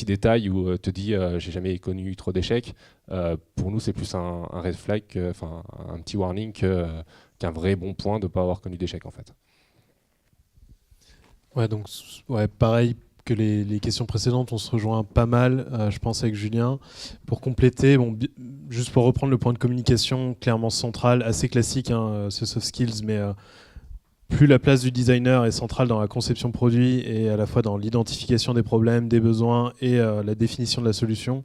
détail ou te dit j'ai jamais connu trop d'échecs, pour nous c'est plus un red flag, un petit warning qu'un vrai bon point de ne pas avoir connu d'échecs en fait. Ouais, donc pareil que les questions précédentes, on se rejoint pas mal, je pense, avec Julien. Pour compléter, juste pour reprendre le point de communication clairement central, assez classique, ce soft skills, mais plus la place du designer est centrale dans la conception produit et à la fois dans l'identification des problèmes, des besoins et la définition de la solution,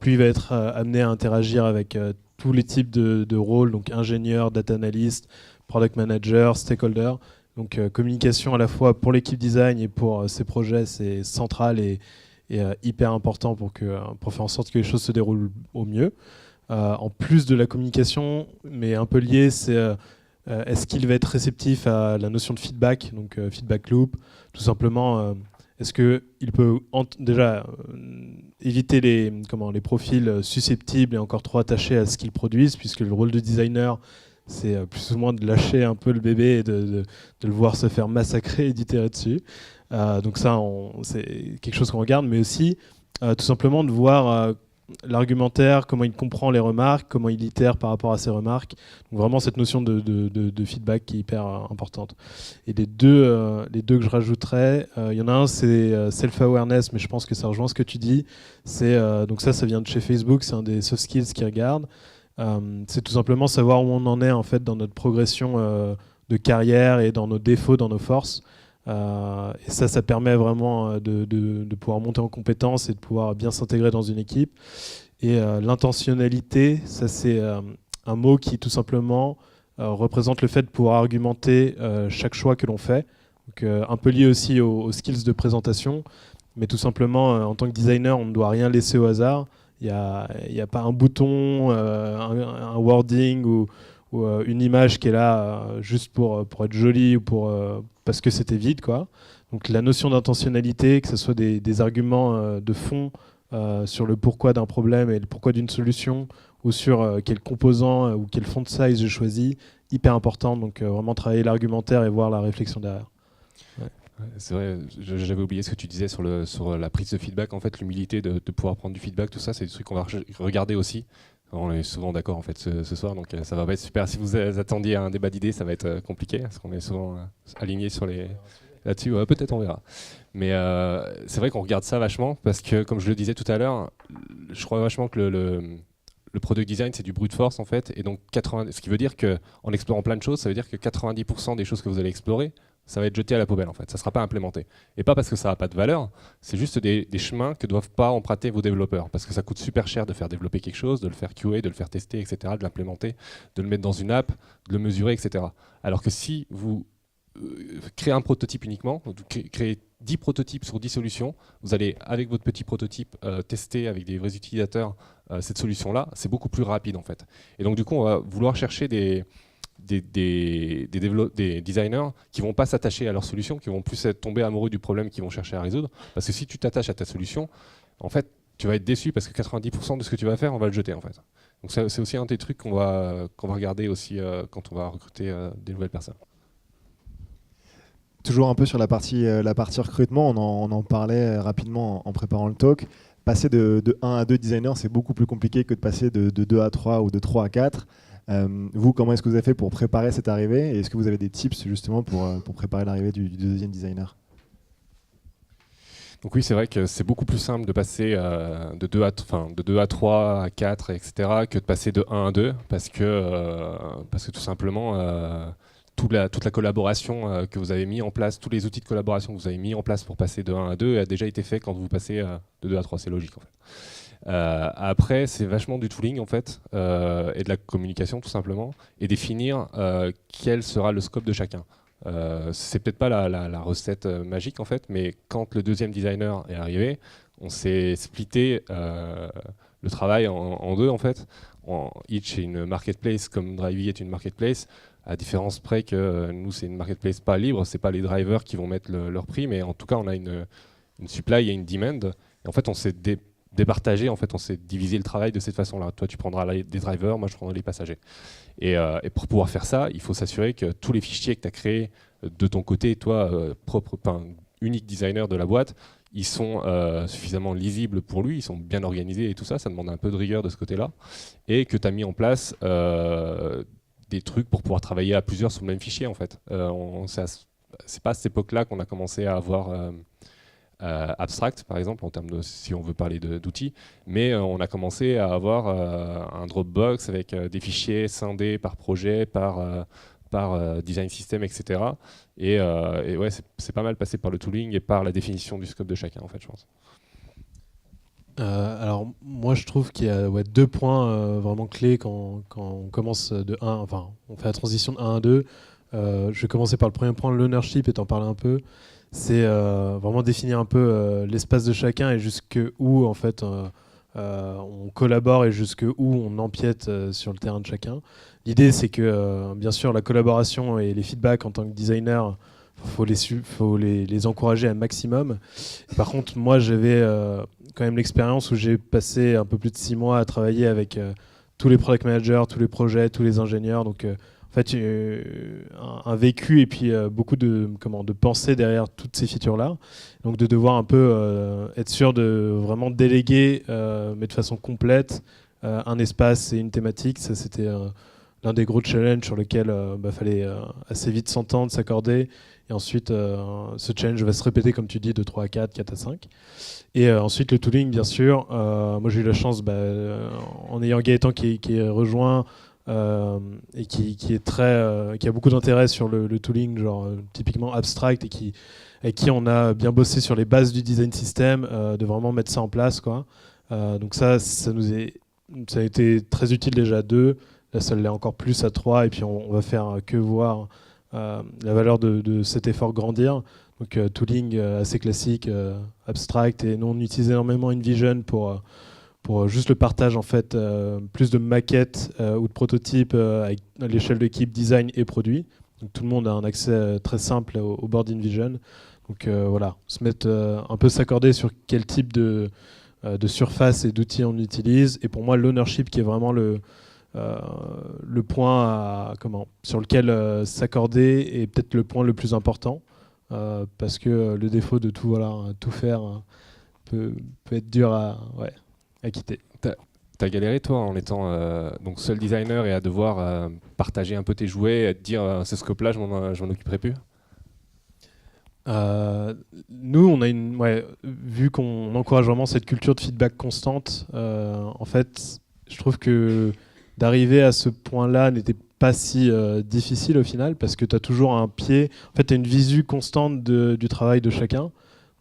plus il va être amené à interagir avec tous les types de rôles, donc ingénieur, data analyst, product manager, stakeholder. Donc communication à la fois pour l'équipe design et pour ces projets, c'est central et hyper important pour faire en sorte que les choses se déroulent au mieux. En plus de la communication, mais un peu lié, c'est est-ce qu'il va être réceptif à la notion de feedback, donc feedback loop, tout simplement. Est-ce qu'il peut déjà éviter les profils susceptibles et encore trop attachés à ce qu'ils produisent, puisque le rôle de designer, c'est plus ou moins de lâcher un peu le bébé et de le voir se faire massacrer et d'itérer dessus. Donc ça, c'est quelque chose qu'on regarde, mais aussi tout simplement de voir l'argumentaire, comment il comprend les remarques, comment il itère par rapport à ces remarques. Donc vraiment cette notion de feedback qui est hyper importante. Et les deux que je rajouterais, il y en a un, c'est self-awareness, mais je pense que ça rejoint ce que tu dis. Donc ça vient de chez Facebook, c'est un des soft skills qu'ils regardent. C'est tout simplement savoir où on en est en fait dans notre progression de carrière et dans nos défauts, dans nos forces. Et ça permet vraiment de pouvoir monter en compétences et de pouvoir bien s'intégrer dans une équipe. Et l'intentionnalité, ça c'est un mot qui tout simplement représente le fait de pouvoir argumenter chaque choix que l'on fait. Donc, un peu lié aussi aux skills de présentation, mais tout simplement en tant que designer, on ne doit rien laisser au hasard. Il n'y a pas un bouton, un wording ou une image qui est là juste pour être jolie ou parce que c'était vide, quoi. Donc la notion d'intentionnalité, que ce soit des arguments de fond sur le pourquoi d'un problème et le pourquoi d'une solution, ou sur quel composant ou quel font size je choisis, hyper important. Donc vraiment travailler l'argumentaire et voir la réflexion derrière. Ouais. C'est vrai, j'avais oublié ce que tu disais sur la prise de feedback, en fait, l'humilité de pouvoir prendre du feedback, tout ça, c'est des trucs qu'on va regarder aussi. On est souvent d'accord en fait ce soir, donc ça va pas être super. Si vous attendiez à un débat d'idées, ça va être compliqué, parce qu'on est souvent alignés sur là-dessus. Ouais, peut-être on verra. Mais c'est vrai qu'on regarde ça vachement, parce que comme je le disais tout à l'heure, je crois vachement que le product design, c'est du brute force en fait, et donc ce qui veut dire qu'en explorant plein de choses, ça veut dire que 90% des choses que vous allez explorer, ça va être jeté à la poubelle en fait, ça ne sera pas implémenté. Et pas parce que ça n'a pas de valeur, c'est juste des chemins que ne doivent pas emprunter vos développeurs, parce que ça coûte super cher de faire développer quelque chose, de le faire QA, de le faire tester, etc., de l'implémenter, de le mettre dans une app, de le mesurer, etc. Alors que si vous créez un prototype uniquement, vous créez 10 prototypes sur 10 solutions, vous allez avec votre petit prototype tester avec des vrais utilisateurs cette solution-là, c'est beaucoup plus rapide en fait. Et donc du coup, on va vouloir chercher des designers qui vont pas s'attacher à leur solution, qui vont plus tomber amoureux du problème qu'ils vont chercher à résoudre. Parce que si tu t'attaches à ta solution, en fait, tu vas être déçu parce que 90% de ce que tu vas faire, on va le jeter en fait. Donc c'est aussi un des trucs qu'on va regarder aussi quand on va recruter des nouvelles personnes. Toujours un peu sur la partie recrutement, on en parlait rapidement en préparant le talk. Passer de 1 à 2 designers, c'est beaucoup plus compliqué que de passer de 2 à 3 ou de 3 à 4. Vous, comment est-ce que vous avez fait pour préparer cette arrivée, et est-ce que vous avez des tips justement pour préparer l'arrivée du deuxième designer? Donc oui, c'est vrai que c'est beaucoup plus simple de passer de 2 à 3 à 4, etc., que de passer de 1 à 2, parce que tout simplement, toute la collaboration que vous avez mis en place, tous les outils de collaboration que vous avez mis en place pour passer de 1 à 2 a déjà été fait quand vous passez de 2 à 3, c'est logique en fait. Après, c'est vachement du tooling en fait, et de la communication tout simplement, et définir quel sera le scope de chacun. C'est peut-être pas la recette magique en fait, mais quand le deuxième designer est arrivé, on s'est splitté le travail en deux en fait. Itch est une marketplace comme Drivey est une marketplace, à différence près que nous c'est une marketplace pas libre, c'est pas les drivers qui vont mettre leur prix, mais en tout cas on a une supply et une demand. Et en fait on s'est départagé, en fait on s'est divisé le travail de cette façon-là. Toi tu prendras des drivers, moi je prendrai les passagers. Et pour pouvoir faire ça, il faut s'assurer que tous les fichiers que tu as créés de ton côté, toi, unique designer de la boîte, ils sont suffisamment lisibles pour lui, ils sont bien organisés et tout ça, ça demande un peu de rigueur de ce côté-là. Et que tu as mis en place des trucs pour pouvoir travailler à plusieurs sur le même fichier, en fait. C'est pas à cette époque-là qu'on a commencé à avoir Abstract, par exemple, en termes de, si on veut parler d'outils, mais on a commencé à avoir un Dropbox avec des fichiers scindés par projet, par design system, etc. Et ouais, c'est pas mal passé par le tooling et par la définition du scope de chacun, en fait, je pense. Alors moi je trouve qu'il y a deux points vraiment clés quand on commence de 1, enfin on fait la transition de 1 à 2. Je vais commencer par le premier point, l'ownership, et t'en parler un peu. C'est vraiment définir un peu l'espace de chacun et jusqu'où en fait on collabore et jusqu'où on empiète sur le terrain de chacun. L'idée c'est que bien sûr la collaboration et les feedbacks en tant que designer, faut les encourager un maximum. Et par contre moi j'avais quand même l'expérience où j'ai passé un peu plus de 6 mois à travailler avec tous les product managers, tous les projets, tous les ingénieurs. Donc en fait, un vécu et puis beaucoup de pensée derrière toutes ces features-là. Donc de devoir un peu être sûr de vraiment déléguer, mais de façon complète, un espace et une thématique. Ça, c'était l'un des gros challenges sur lequel fallait assez vite s'entendre, s'accorder. Et ensuite, ce challenge va se répéter, comme tu dis, de 3 à 4, 4 à 5. Et ensuite, le tooling, bien sûr. Moi, j'ai eu la chance, en ayant Gaëtan qui est rejoint, et qui a beaucoup d'intérêt sur le tooling, genre typiquement Abstract, et avec qui on a bien bossé sur les bases du design system, de vraiment mettre ça en place, quoi. Donc ça a été très utile déjà à 2, là ça l'est encore plus à 3, et puis on va faire que voir la valeur de cet effort grandir. Donc tooling assez classique, Abstract, et nous on utilise énormément InVision pour juste le partage, en fait, plus de maquettes ou de prototypes à l'échelle de l'équipe design et produit. Donc tout le monde a un accès très simple au board InVision. Donc voilà, se mettre un peu s'accorder sur quel type de de surface et d'outils on utilise. Et pour moi, l'ownership qui est vraiment le point sur lequel s'accorder est peut-être le point le plus important. Parce que le défaut de tout faire peut être dur à quitter. T'as galéré toi en étant donc seul designer et à devoir partager un peu tes jouets et à te dire ce scope-là je m'en occuperai plus. Nous, on a vu qu'on encourage vraiment cette culture de feedback constante. En fait, je trouve que d'arriver à ce point-là n'était pas si difficile au final, parce que tu as toujours un pied. En fait, tu as une visu constante du travail de chacun.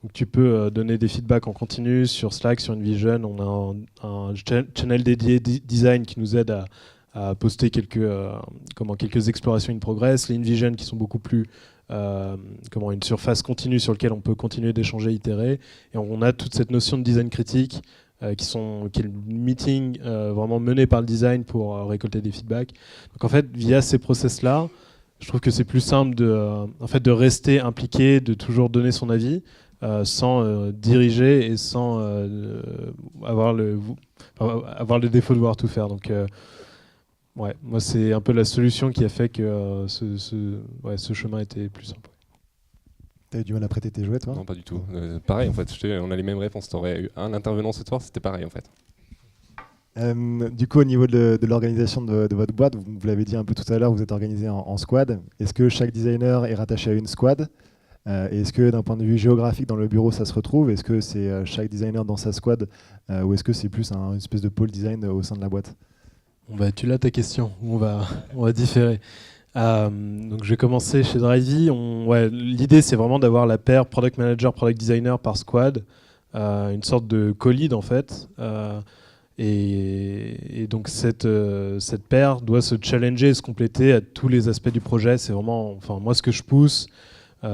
Donc, tu peux donner des feedbacks en continu sur Slack, sur InVision. On a un channel dédié design qui nous aide à poster quelques explorations in progress. Les InVision qui sont beaucoup plus une surface continue sur laquelle on peut continuer d'échanger, itérer. Et on a toute cette notion de design critique qui est le meeting vraiment mené par le design pour récolter des feedbacks. Donc en fait, via ces process-là, je trouve que c'est plus simple de rester impliqué, de toujours donner son avis, sans diriger et sans avoir le défaut de vouloir tout faire. Donc moi c'est un peu la solution qui a fait que ce chemin était plus simple. T'as eu du mal à prêter tes jouets, toi? Non, pas du tout. Pareil, en fait, on a les mêmes réponses. T'aurais eu un intervenant ce soir, c'était pareil, en fait. Du coup, au niveau de l'organisation de votre boîte, vous l'avez dit un peu tout à l'heure, vous êtes organisé en squad. Est-ce que chaque designer est rattaché à une squad? Et est-ce que d'un point de vue géographique, dans le bureau, ça se retrouve? Est-ce que c'est chaque designer dans sa squad ou est-ce que c'est plus une espèce de pôle design au sein de la boîte? Tu l'as ta question, on va différer. Donc je vais commencer chez Drivey. L'idée c'est vraiment d'avoir la paire product manager, product designer par squad, une sorte de co-lead en fait. Et donc cette paire doit se challenger et se compléter à tous les aspects du projet. C'est vraiment, moi ce que je pousse,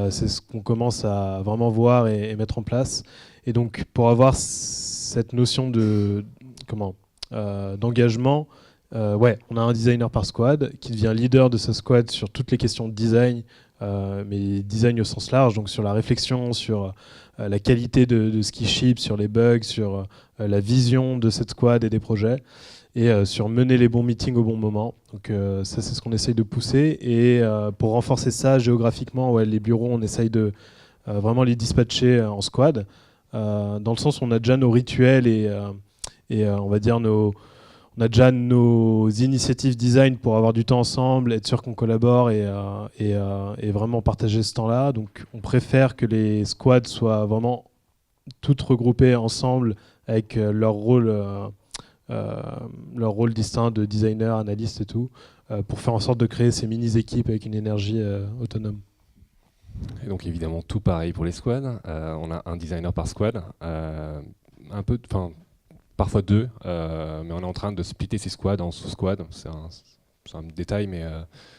c'est ce qu'on commence à vraiment voir et mettre en place. Et donc pour avoir cette notion d'engagement, on a un designer par squad qui devient leader de sa squad sur toutes les questions de design, mais design au sens large, donc sur la réflexion, sur la qualité de ce qui ship, sur les bugs, sur la vision de cette squad et des projets, et sur mener les bons meetings au bon moment. Donc ça, c'est ce qu'on essaye de pousser. Et pour renforcer ça géographiquement, les bureaux, on essaye de vraiment les dispatcher en squad, dans le sens où on a déjà nos rituels et on va dire on a déjà nos initiatives design pour avoir du temps ensemble, être sûr qu'on collabore et vraiment partager ce temps-là. Donc on préfère que les squads soient vraiment toutes regroupées ensemble avec leur rôle distinct de designer, analyste et tout, pour faire en sorte de créer ces mini-équipes avec une énergie autonome. Et donc évidemment tout pareil pour les squads. On a un designer par squad, parfois deux, mais on est en train de splitter ces squads en sous-squads. C'est un détail, mais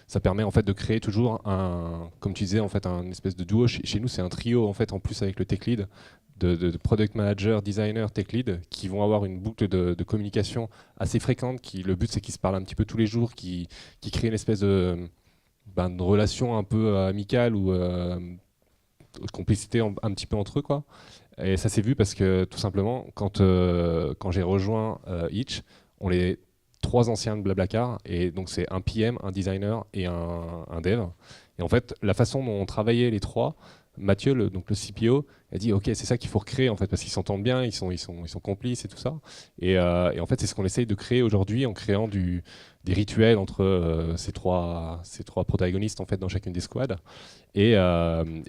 ça permet en fait de créer toujours comme tu disais, en fait, un espèce de duo. Chez nous, c'est un trio en fait, en plus avec le tech lead, de product manager, designer, tech lead, qui vont avoir une boucle de communication assez fréquente. Le but, c'est qu'ils se parlent un petit peu tous les jours, qui créent une espèce de relation un peu amicale ou de complicité un petit peu entre eux, quoi. Et ça s'est vu parce que tout simplement, quand j'ai rejoint Itch, on est 3 anciens de Blablacar, et donc c'est un PM, un designer et un dev. Et en fait, la façon dont on travaillait les trois, Mathieu, donc le CPO, a dit ok, c'est ça qu'il faut recréer en fait, parce qu'ils s'entendent bien, ils sont complices et tout ça. Et en fait, c'est ce qu'on essaye de créer aujourd'hui en créant des rituels entre ces trois protagonistes en fait dans chacune des squads. Et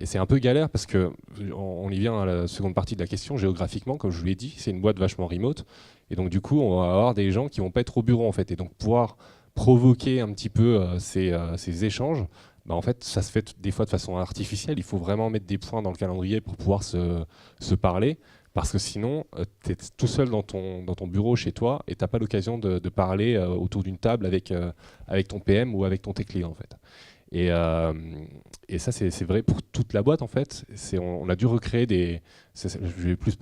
c'est un peu galère parce que on y vient à la seconde partie de la question. Géographiquement, comme je vous l'ai dit, c'est une boîte vachement remote, et donc du coup, on va avoir des gens qui vont pas être au bureau en fait, et donc pouvoir provoquer un petit peu ces échanges. En fait, ça se fait des fois de façon artificielle. Il faut vraiment mettre des points dans le calendrier pour pouvoir se parler, parce que sinon, tu es tout seul dans ton bureau chez toi et tu n'as pas l'occasion de parler autour d'une table avec ton PM ou avec ton tech lead en fait. Et ça, c'est vrai pour toute la boîte en fait. On a dû recréer je vais plus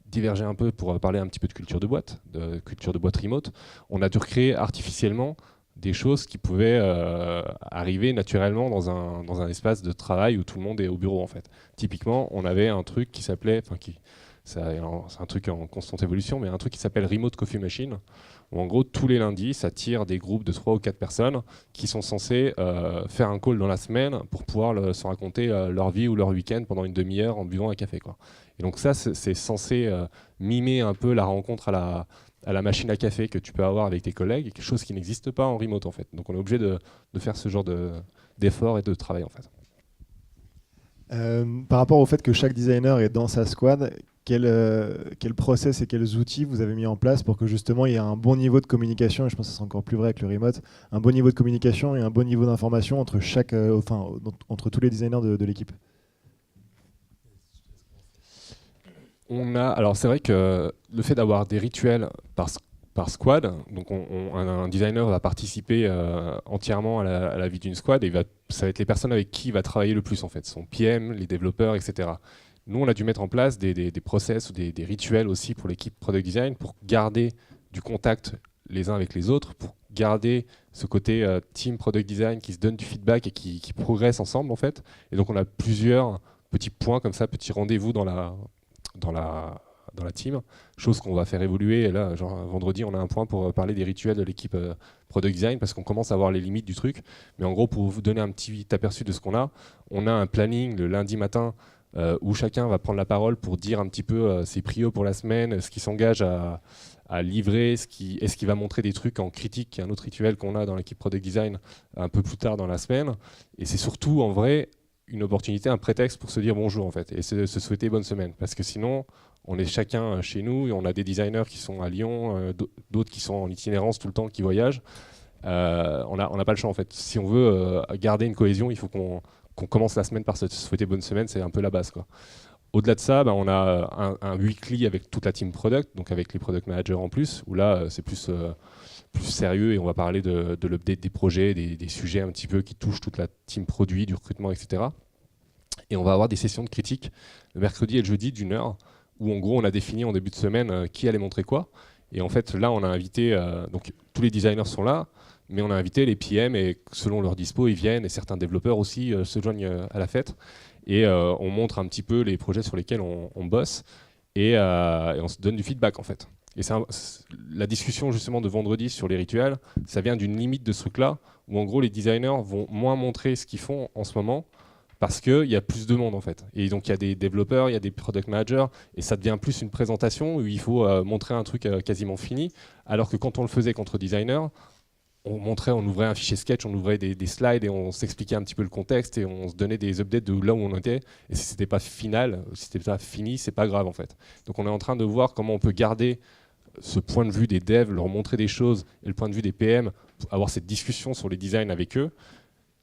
diverger un peu pour parler un petit peu de culture de boîte remote. On a dû recréer artificiellement des choses qui pouvaient arriver naturellement dans un espace de travail où tout le monde est au bureau en fait. Typiquement, on avait un truc qui s'appelait, c'est un truc en constante évolution, mais un truc qui s'appelle Remote Coffee Machine, où en gros tous les lundis ça tire des groupes de 3 ou 4 personnes qui sont censés faire un call dans la semaine pour pouvoir se raconter leur vie ou leur week-end pendant une demi-heure en buvant un café, quoi. Et donc ça c'est censé mimer un peu la rencontre à la machine à café que tu peux avoir avec tes collègues, quelque chose qui n'existe pas en remote en fait. Donc on est obligé de faire ce genre d'effort et de travail en fait. Par rapport au fait que chaque designer est dans sa squad, quel process et quels outils vous avez mis en place pour que justement il y ait un bon niveau de communication, et je pense que ce sera encore plus vrai avec le remote, un bon niveau de communication et un bon niveau d'information entre entre tous les designers de l'équipe? Alors c'est vrai que le fait d'avoir des rituels par squad, donc un designer va participer entièrement à la vie d'une squad et ça va être les personnes avec qui il va travailler le plus en fait, son PM, les développeurs, etc. Nous on a dû mettre en place des process ou des rituels aussi pour l'équipe product design pour garder du contact les uns avec les autres, pour garder ce côté team product design qui se donne du feedback et qui progresse ensemble en fait. Et donc on a plusieurs petits points comme ça, petits rendez-vous dans la team, chose qu'on va faire évoluer. Et là, genre, vendredi, on a un point pour parler des rituels de l'équipe Product Design, parce qu'on commence à voir les limites du truc. Mais en gros, pour vous donner un petit aperçu de ce qu'on a, on a un planning le lundi matin où chacun va prendre la parole pour dire un petit peu ses prios pour la semaine, ce qui s'engage à livrer, est-ce qu'il va montrer des trucs en critique, qui est un autre rituel qu'on a dans l'équipe Product Design un peu plus tard dans la semaine. Et c'est surtout, en vrai, une opportunité, un prétexte pour se dire bonjour en fait, et se souhaiter bonne semaine, parce que sinon on est chacun chez nous et on a des designers qui sont à Lyon, d'autres qui sont en itinérance tout le temps, qui voyagent. On n'a pas le choix en fait. Si on veut garder une cohésion, il faut qu'on commence la semaine par se souhaiter bonne semaine, c'est un peu la base, quoi. Au-delà de ça, on a un weekly avec toute la team product, donc avec les product managers en plus, où là c'est plus sérieux et on va parler de l'update des projets, des sujets un petit peu qui touchent toute la team produit, du recrutement, etc. Et on va avoir des sessions de critique le mercredi et le jeudi d'1 heure, où en gros on a défini en début de semaine qui allait montrer quoi. Et en fait là on a invité, donc tous les designers sont là, mais on a invité les PM et selon leur dispo ils viennent, et certains développeurs aussi se joignent à la fête. Et on montre un petit peu les projets sur lesquels on bosse, et on se donne du feedback en fait. Et la discussion justement de vendredi sur les rituels, ça vient d'une limite de ce truc-là, où en gros les designers vont moins montrer ce qu'ils font en ce moment, parce qu'il y a plus de monde en fait. Et donc il y a des développeurs, il y a des product managers, et ça devient plus une présentation où il faut montrer un truc quasiment fini, alors que quand on le faisait contre designers, on ouvrait un fichier sketch, on ouvrait des slides et on s'expliquait un petit peu le contexte et on se donnait des updates de là où on était. Et si c'était pas final, si c'était pas fini, c'est pas grave en fait. Donc on est en train de voir comment on peut garder ce point de vue des devs, leur montrer des choses, et le point de vue des PM, avoir cette discussion sur les designs avec eux,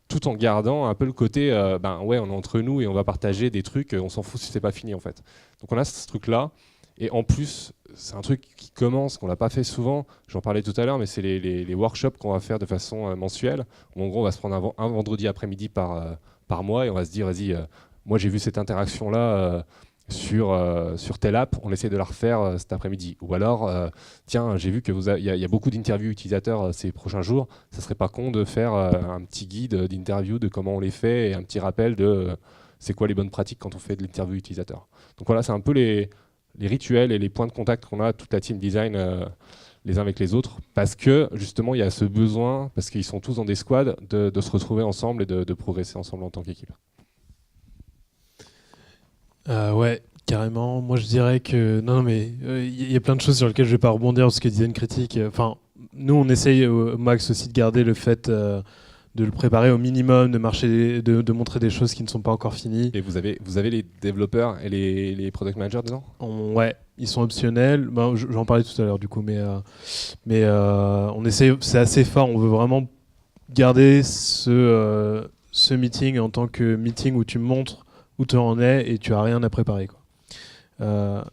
tout en gardant un peu le côté, ouais, on est entre nous et on va partager des trucs, on s'en fout si c'est pas fini en fait. Donc on a ce truc-là. Et en plus, c'est un truc qui commence, qu'on n'a pas fait souvent, j'en parlais tout à l'heure, mais c'est les workshops qu'on va faire de façon mensuelle, où en gros on va se prendre un vendredi après-midi par mois, et on va se dire, vas-y, moi j'ai vu cette interaction-là sur telle app, on essaie de la refaire cet après-midi. Ou alors, tiens, j'ai vu qu'il y a beaucoup d'interviews utilisateurs ces prochains jours, ça serait pas con de faire un petit guide d'interview de comment on les fait, et un petit rappel de c'est quoi les bonnes pratiques quand on fait de l'interview utilisateur. Donc voilà, c'est un peu les rituels et les points de contact qu'on a, toute la team design les uns avec les autres, parce que justement il y a ce besoin, parce qu'ils sont tous dans des squads, de se retrouver ensemble et de progresser ensemble en tant qu'équipe. Ouais, carrément. Moi je dirais que non, mais y a plein de choses sur lesquelles je vais pas rebondir parce que design critique. Enfin, nous on essaye au max aussi de garder le fait de le préparer au minimum, de montrer des choses qui ne sont pas encore finies. Et vous avez les développeurs et les product managers dedans ? Ouais, ils sont optionnels. Ben, j'en parlais tout à l'heure du coup, mais on essaie, c'est assez fort. On veut vraiment garder ce meeting en tant que meeting où tu montres où tu en es et tu as rien à préparer, quoi. Moi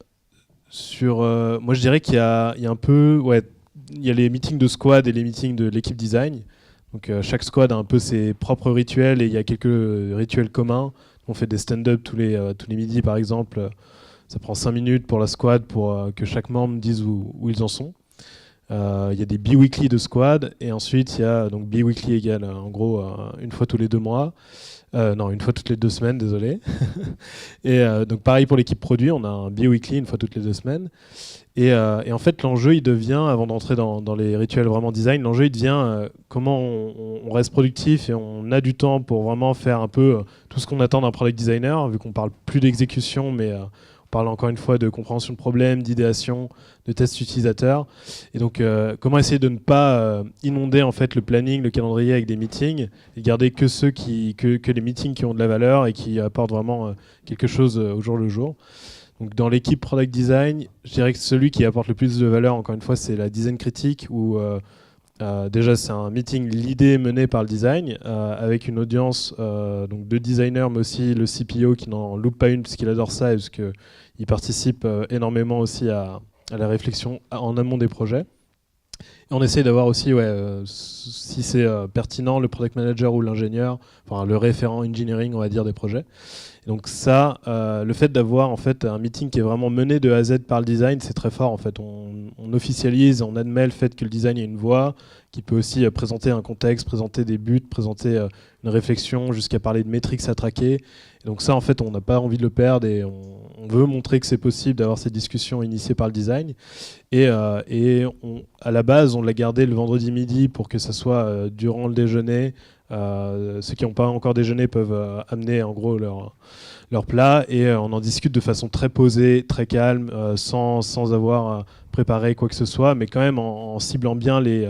je dirais qu'il y a un peu, ouais, il y a les meetings de squad et les meetings de l'équipe design. Donc chaque squad a un peu ses propres rituels et il y a quelques rituels communs. On fait des stand-up tous les midis par exemple. Ça prend 5 minutes pour la squad pour que chaque membre dise où ils en sont. Il y a des bi-weekly de squad, et ensuite il y a donc bi-weekly égale en gros une fois tous les 2 mois. Non, une fois toutes les 2 semaines, désolé. Et donc pareil pour l'équipe produit, on a un bi-weekly une fois toutes les 2 semaines. Et en fait, l'enjeu, il devient, avant d'entrer dans les rituels vraiment design, l'enjeu, il devient comment on reste productif et on a du temps pour vraiment faire un peu tout ce qu'on attend d'un product designer, vu qu'on parle plus d'exécution, mais on parle encore une fois de compréhension de problèmes, d'idéation, de tests utilisateurs. Et donc, comment essayer de ne pas inonder en fait le planning, le calendrier avec des meetings, et garder que que les meetings qui ont de la valeur et qui apportent vraiment quelque chose au jour le jour. Donc dans l'équipe Product Design, je dirais que celui qui apporte le plus de valeur, encore une fois, c'est la design critique, où déjà c'est un meeting leadé mené par le design, avec une audience donc de designers, mais aussi le CPO qui n'en loupe pas une, parce qu'il adore ça, et parce qu'il participe énormément aussi à la réflexion en amont des projets. Et on essaie d'avoir aussi, si c'est pertinent, le product manager ou l'ingénieur, enfin le référent engineering, on va dire, des projets. Et donc ça, le fait d'avoir en fait un meeting qui est vraiment mené de A à Z par le design, c'est très fort en fait. On officialise, on admet le fait que le design a une voix, qui peut aussi présenter un contexte, présenter des buts, présenter une réflexion, jusqu'à parler de métriques à traquer. Et donc ça, en fait, on n'a pas envie de le perdre, et on veut montrer que c'est possible d'avoir ces discussions initiées par le design. Et à la base, on l'a gardé le vendredi midi pour que ça soit durant le déjeuner. Ceux qui n'ont pas encore déjeuné peuvent amener en gros leur plat, et on en discute de façon très posée, très calme, sans avoir préparé quoi que ce soit, mais quand même en ciblant bien les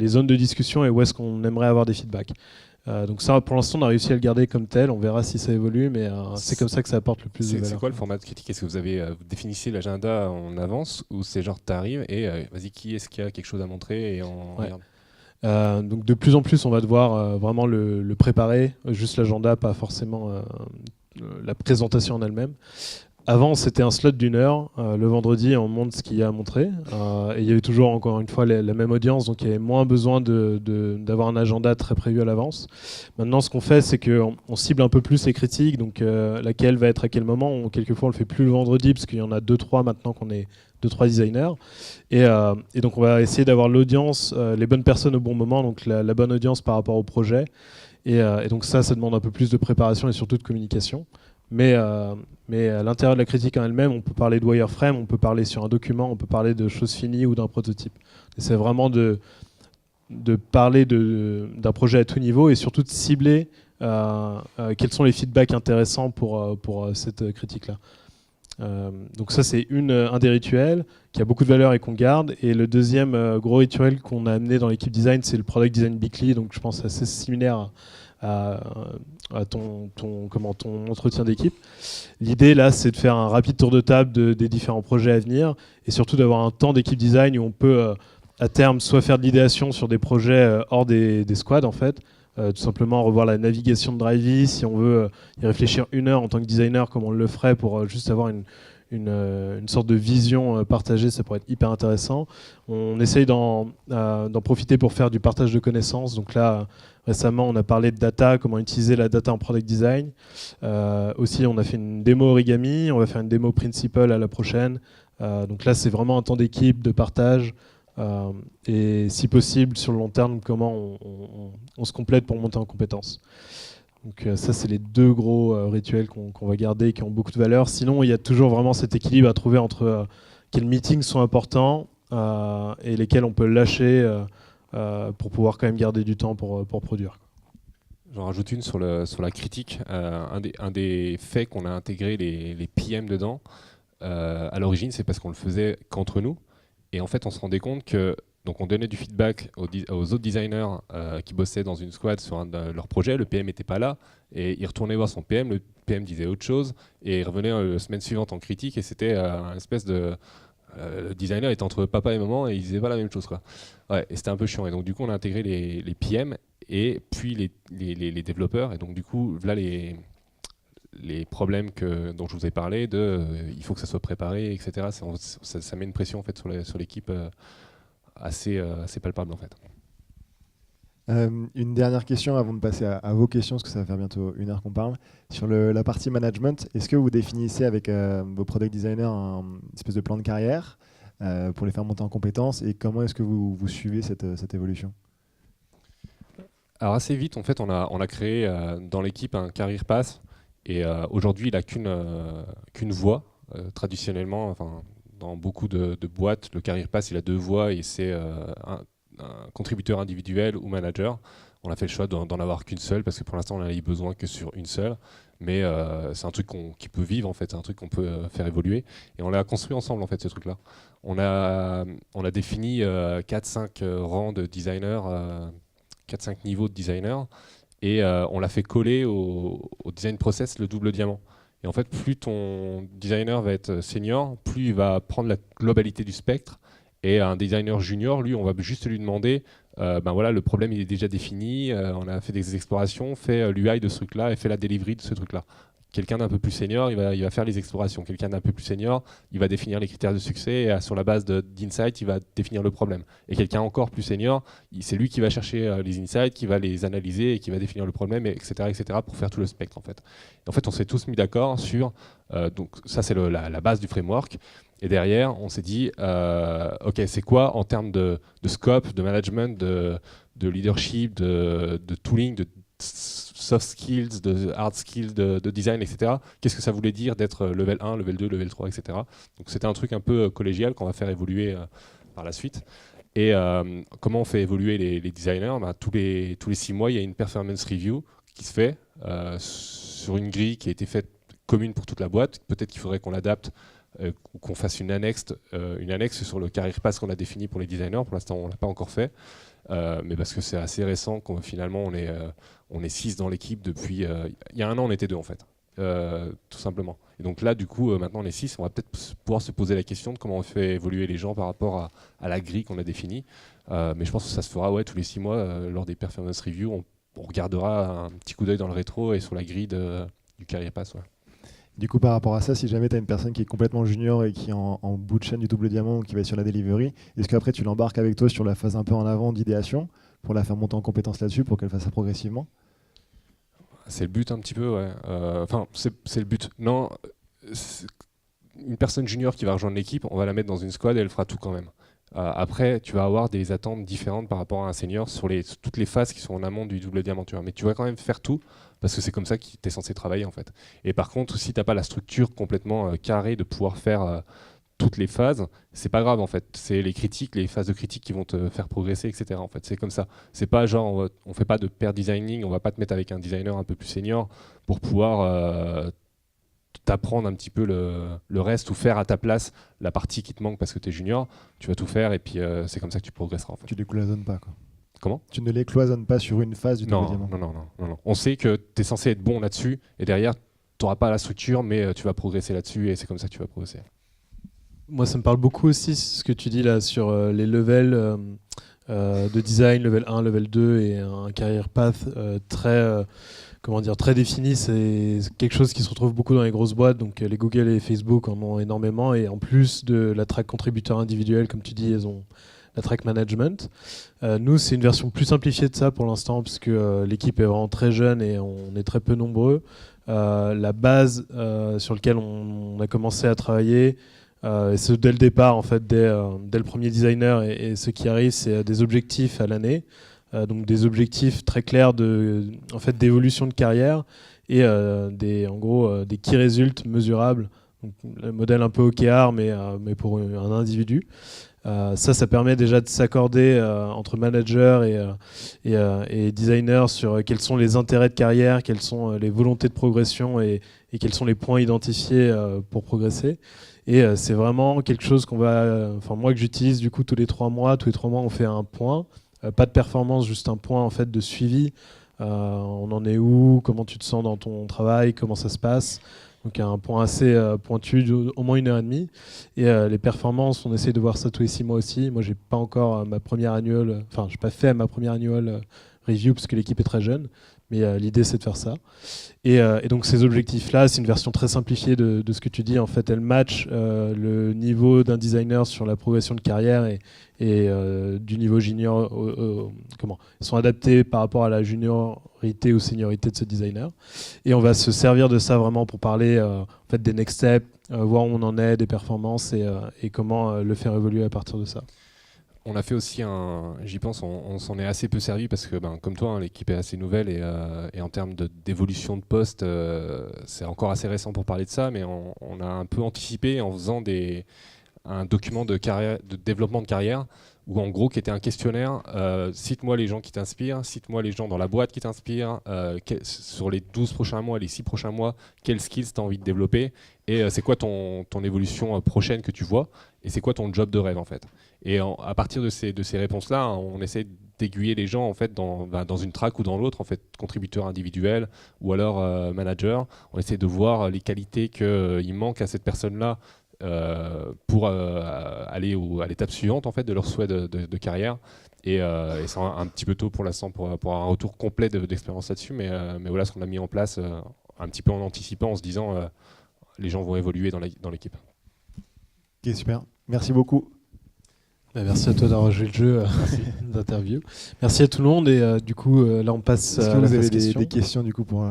zones de discussion et où est-ce qu'on aimerait avoir des feedbacks. Donc ça, pour l'instant, on a réussi à le garder comme tel. On verra si ça évolue, mais c'est comme ça que ça apporte le plus de valeur. C'est quoi le format de critique? Est-ce que vous définissez l'agenda en avance, ou c'est genre t'arrives et vas-y, qui est-ce qui a quelque chose à montrer et on regarde? Donc de plus en plus, on va devoir vraiment le préparer, juste l'agenda, pas forcément la présentation en elle-même. Avant, c'était un slot d'1 heure. Le vendredi, on montre ce qu'il y a à montrer. Et il y avait toujours, encore une fois, la même audience, donc il y avait moins besoin d'avoir un agenda très prévu à l'avance. Maintenant, ce qu'on fait, c'est qu'on cible un peu plus les critiques, donc laquelle va être à quel moment. Quelquefois, on le fait plus le vendredi, parce qu'il y en a 2-3 maintenant qu'on est 2-3 designers. Et donc, on va essayer d'avoir l'audience, les bonnes personnes au bon moment, donc la bonne audience par rapport au projet. Et donc ça demande un peu plus de préparation et surtout de communication. Mais à l'intérieur de la critique en elle-même, on peut parler de wireframe, on peut parler sur un document, on peut parler de choses finies ou d'un prototype. Et c'est vraiment de parler d'un projet à tout niveau, et surtout de cibler quels sont les feedbacks intéressants pour cette critique-là. Donc ça, c'est un des rituels qui a beaucoup de valeur et qu'on garde. Et le deuxième gros rituel qu'on a amené dans l'équipe design, c'est le Product Design Weekly. Donc je pense assez similaire à ton entretien d'équipe. L'idée là, c'est de faire un rapide tour de table des différents projets à venir, et surtout d'avoir un temps d'équipe design où on peut à terme soit faire de l'idéation sur des projets hors des squads en fait, tout simplement revoir la navigation de Drivey si on veut y réfléchir 1 heure en tant que designer, comme on le ferait pour juste avoir une sorte de vision partagée. Ça pourrait être hyper intéressant. On essaye d'en profiter pour faire du partage de connaissances. Donc là, récemment, on a parlé de data, comment utiliser la data en product design. Aussi, on a fait une démo origami, on va faire une démo principal à la prochaine. Donc là, c'est vraiment un temps d'équipe, de partage. Et si possible, sur le long terme, comment on se complète pour monter en compétences. Donc ça, c'est les 2 gros rituels qu'on va garder et qui ont beaucoup de valeur. Sinon, il y a toujours vraiment cet équilibre à trouver entre quels meetings sont importants et lesquels on peut lâcher pour pouvoir quand même garder du temps pour produire. J'en rajoute une sur la critique. Un des faits qu'on a intégré les PM dedans, à l'origine, c'est parce qu'on le faisait qu'entre nous. Et en fait, on se rendait compte que donc on donnait du feedback aux autres designers qui bossaient dans une squad sur un de leurs projets. Le PM n'était pas là, et il retournait voir son PM. Le PM disait autre chose, et il revenait la semaine suivante en critique, et c'était une espèce de... le designer était entre papa et maman, et il disait pas la même chose, quoi. Ouais, et c'était un peu chiant. Et donc du coup, on a intégré les PM et puis les développeurs. Et donc du coup, voilà les problèmes dont je vous ai parlé, il faut que ça soit préparé, etc. Ça met une pression en fait sur l'équipe assez palpable en fait. Une dernière question avant de passer à vos questions, parce que ça va faire bientôt 1 heure qu'on parle. Sur la partie management, est-ce que vous définissez avec vos product designers une espèce de plan de carrière pour les faire monter en compétences, et comment est-ce que vous suivez cette évolution? Alors assez vite, en fait, on a créé dans l'équipe un career path, et aujourd'hui, il n'a qu'une voie. Traditionnellement, enfin, dans beaucoup de boîtes, le career path, il a 2 voies, et c'est un contributeur individuel ou manager. On a fait le choix d'en avoir qu'une seule, parce que pour l'instant, on n'a eu besoin que sur une seule. Mais c'est un truc qui peut vivre, en fait, c'est un truc qu'on peut faire évoluer. Et on l'a construit ensemble, en fait, ce truc-là. On a défini 4-5 rangs de designers, 4-5 niveaux de designers, et on l'a fait coller au design process le double diamant. Et en fait, plus ton designer va être senior, plus il va prendre la globalité du spectre. Et un designer junior, lui, on va juste lui demander, ben voilà, le problème il est déjà défini, on a fait des explorations, fait l'UI de ce truc-là et fait la delivery de ce truc-là. Quelqu'un d'un peu plus senior, il va faire les explorations. Quelqu'un d'un peu plus senior, il va définir les critères de succès et sur la base d'insights, il va définir le problème. Et quelqu'un encore plus senior, c'est lui qui va chercher les insights, qui va les analyser et qui va définir le problème, etc., etc., pour faire tout le spectre en fait. Et en fait, on s'est tous mis d'accord sur, donc ça c'est la base du framework. Et derrière, on s'est dit, ok, c'est quoi en termes de scope, de management, de leadership, de tooling, de soft skills, de hard skills, de design, etc. Qu'est-ce que ça voulait dire d'être level 1, level 2, level 3, etc. Donc c'était un truc un peu collégial qu'on va faire évoluer par la suite. Et comment on fait évoluer les designers? Tous les 6 mois, il y a une performance review qui se fait sur une grille qui a été faite commune pour toute la boîte. Peut-être qu'il faudrait qu'on l'adapte ou qu'on fasse une annexe sur le career path qu'on a défini pour les designers. Pour l'instant, on ne l'a pas encore fait. Mais parce que c'est assez récent, finalement on est 6 dans l'équipe depuis... il y a 1 an, on était 2 en fait, tout simplement. Et donc là, du coup, maintenant on est 6, on va peut-être pouvoir se poser la question de comment on fait évoluer les gens par rapport à la grille qu'on a définie. Mais je pense que ça se fera tous les 6 mois, lors des performance reviews, on regardera un petit coup d'œil dans le rétro et sur la grille du career path. Ouais. Du coup, par rapport à ça, si jamais tu as une personne qui est complètement junior et qui est en bout de chaîne du double diamant ou qui va être sur la delivery, est-ce qu'après tu l'embarques avec toi sur la phase un peu en avant d'idéation pour la faire monter en compétence là-dessus, pour qu'elle fasse ça progressivement? C'est le but un petit peu, ouais. Enfin, c'est le but. Non, une personne junior qui va rejoindre l'équipe, on va la mettre dans une squad et elle fera tout quand même. Après, tu vas avoir des attentes différentes par rapport à un senior sur toutes les phases qui sont en amont du double diamant. Mais tu vas quand même faire tout, parce que c'est comme ça que tu es censé travailler en fait. Et par contre, si tu n'as pas la structure complètement carrée de pouvoir faire toutes les phases, c'est pas grave en fait. C'est les critiques, les phases de critique qui vont te faire progresser, etc. En fait, c'est comme ça. C'est pas genre, on fait pas de pair designing, on va pas te mettre avec un designer un peu plus senior pour pouvoir t'apprendre un petit peu le reste ou faire à ta place la partie qui te manque parce que tu es junior. Tu vas tout faire et puis c'est comme ça que tu progresseras en fait. Tu ne les cloisonnes pas, quoi. Comment? Tu ne les cloisonnes pas sur une phase du double diamant. Non. On sait que tu es censé être bon là-dessus et derrière, tu n'auras pas la structure, mais tu vas progresser là-dessus et c'est comme ça que tu vas progresser. Moi, ça me parle beaucoup aussi ce que tu dis là sur les levels de design, level 1, level 2 et un career path très défini. C'est quelque chose qui se retrouve beaucoup dans les grosses boîtes, donc les Google et Facebook en ont énormément, et en plus de la track contributeur individuel, comme tu dis, elles ont la track management. Nous, c'est une version plus simplifiée de ça pour l'instant, parce que l'équipe est vraiment très jeune et on est très peu nombreux. La base sur laquelle on a commencé à travailler, et ce dès le départ, en fait, dès le premier designer, et ce qui arrive, c'est des objectifs à l'année. Donc des objectifs très clairs d'évolution de carrière et des key results mesurables. Donc, le modèle un peu OKR, mais pour un individu. Ça permet déjà de s'accorder entre managers et designers sur quels sont les intérêts de carrière, quelles sont les volontés de progression et quels sont les points identifiés pour progresser. Et c'est vraiment quelque chose moi que j'utilise du coup tous les 3 mois. Tous les 3 mois, on fait un point. Pas de performance, juste un point en fait de suivi. On en est où? Comment tu te sens dans ton travail? Comment ça se passe? Donc un point assez pointu, au moins 1h30. Et les performances, on essaie de voir ça tous les 6 mois aussi. Moi, j'ai pas encore ma première annual, j'ai pas fait ma première annual review parce que l'équipe est très jeune. Mais l'idée, c'est de faire ça. Et donc ces objectifs-là, c'est une version très simplifiée de ce que tu dis. En fait, elle match le niveau d'un designer sur la progression de carrière et du niveau junior. Comment ils sont adaptés par rapport à la juniorité ou seniorité de ce designer. Et on va se servir de ça vraiment pour parler en fait, des next steps, voir où on en est, des performances et comment le faire évoluer à partir de ça. On a fait aussi j'y pense, on s'en est assez peu servi parce que, comme toi, hein, l'équipe est assez nouvelle et en termes d'évolution de poste, c'est encore assez récent pour parler de ça, mais on a un peu anticipé en faisant un document de développement de carrière où en gros qui était un questionnaire, cite-moi les gens qui t'inspirent, cite-moi les gens dans la boîte qui t'inspirent, sur les 12 prochains mois, les 6 prochains mois, quels skills tu as envie de développer et c'est quoi ton évolution prochaine que tu vois et c'est quoi ton job de rêve en fait. Et à partir de ces réponses-là, on essaie d'aiguiller les gens en fait dans une track ou dans l'autre, en fait, contributeur individuel ou alors manager. On essaie de voir les qualités qu'il manque à cette personne-là pour aller à l'étape suivante en fait, de leur souhait de carrière. Et c'est un petit peu tôt pour l'instant pour avoir un retour complet d'expérience là-dessus, mais voilà ce qu'on a mis en place un petit peu en anticipant, en se disant les gens vont évoluer dans l'équipe. Ok, super. Merci beaucoup. Merci à toi d'avoir joué le jeu d'interview. Merci à tout le monde et du coup là on passe Est-ce à que la vous avez phase des questions. questions du coup pour...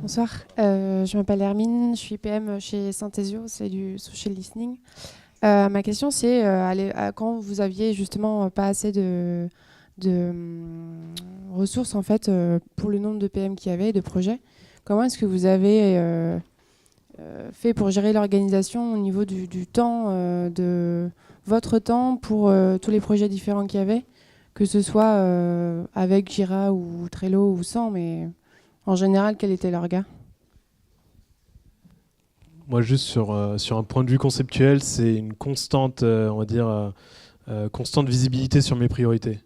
Bonsoir, je m'appelle Hermine, je suis PM chez Synthesio, c'est du social listening. Ma question c'est, quand vous aviez justement pas assez de ressources en fait, pour le nombre de PM qu'il y avait, de projets, comment est-ce que vous avez fait pour gérer l'organisation au niveau du temps, de votre temps pour tous les projets différents qu'il y avait, que ce soit avec Jira ou Trello ou sans, mais en général, quel était l'orga ? Moi, juste sur un point de vue conceptuel, c'est une constante, on va dire, constante visibilité sur mes priorités.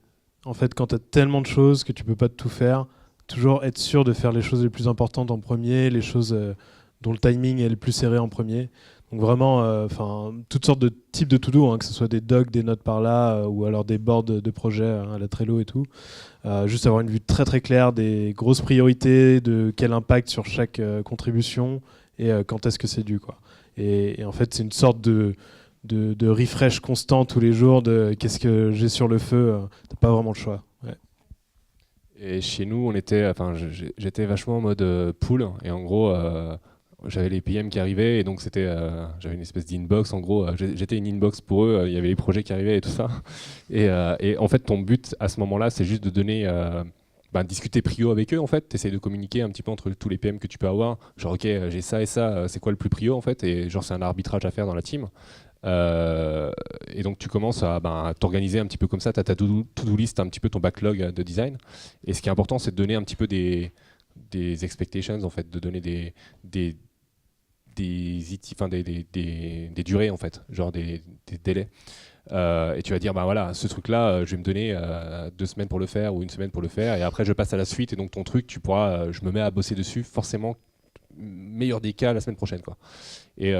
En fait, quand tu as tellement de choses que tu peux pas tout faire, toujours être sûr de faire les choses les plus importantes en premier, les choses dont le timing est le plus serré en premier. Donc vraiment, toutes sortes de types de to-do, que ce soit des docs, des notes par là, ou alors des boards de projets à la Trello et tout. Juste avoir une vue très très claire des grosses priorités, de quel impact sur chaque contribution et quand est-ce que c'est dû, quoi. Et en fait, c'est une sorte de refresh constant tous les jours de qu'est-ce que j'ai sur le feu. T'as pas vraiment le choix. Ouais. Et chez nous, j'étais vachement en mode pool et en gros. J'avais les PM qui arrivaient et donc j'avais une espèce d'inbox en gros, j'étais une inbox pour eux, il y avait les projets qui arrivaient et tout ça et en fait ton but à ce moment là c'est juste de donner discuter prio avec eux en fait, t'essayes de communiquer un petit peu entre tous les PM que tu peux avoir, genre ok j'ai ça et ça, c'est quoi le plus prio en fait, et genre c'est un arbitrage à faire dans la team. Et donc tu commences à t'organiser un petit peu comme ça, tu as ta to-do list, un petit peu ton backlog de design, et ce qui est important c'est de donner un petit peu des expectations en fait, de donner des durées en fait, genre des délais. Et tu vas dire voilà, ce truc là je vais me donner 2 semaines pour le faire ou 1 semaine pour le faire et après je passe à la suite, et donc ton truc tu pourras je me mets à bosser dessus forcément meilleur des cas la semaine prochaine quoi. Et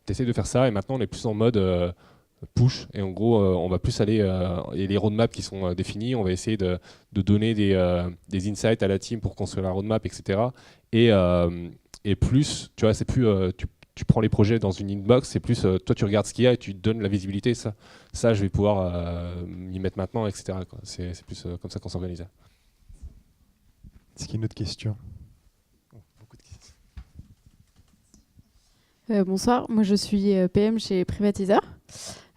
t'essaies de faire ça, et maintenant on est plus en mode push, et en gros on va plus aller et les roadmaps qui sont définis, on va essayer de donner des insights à la team pour construire la roadmap, etc. Et plus, tu vois, c'est plus tu prends les projets dans une inbox, c'est plus toi tu regardes ce qu'il y a et tu donnes la visibilité, ça je vais pouvoir m'y mettre maintenant, etc. quoi. C'est plus comme ça qu'on s'organise. Est-ce qu'il y a une autre question ? Bonsoir, moi je suis PM chez Privatiseur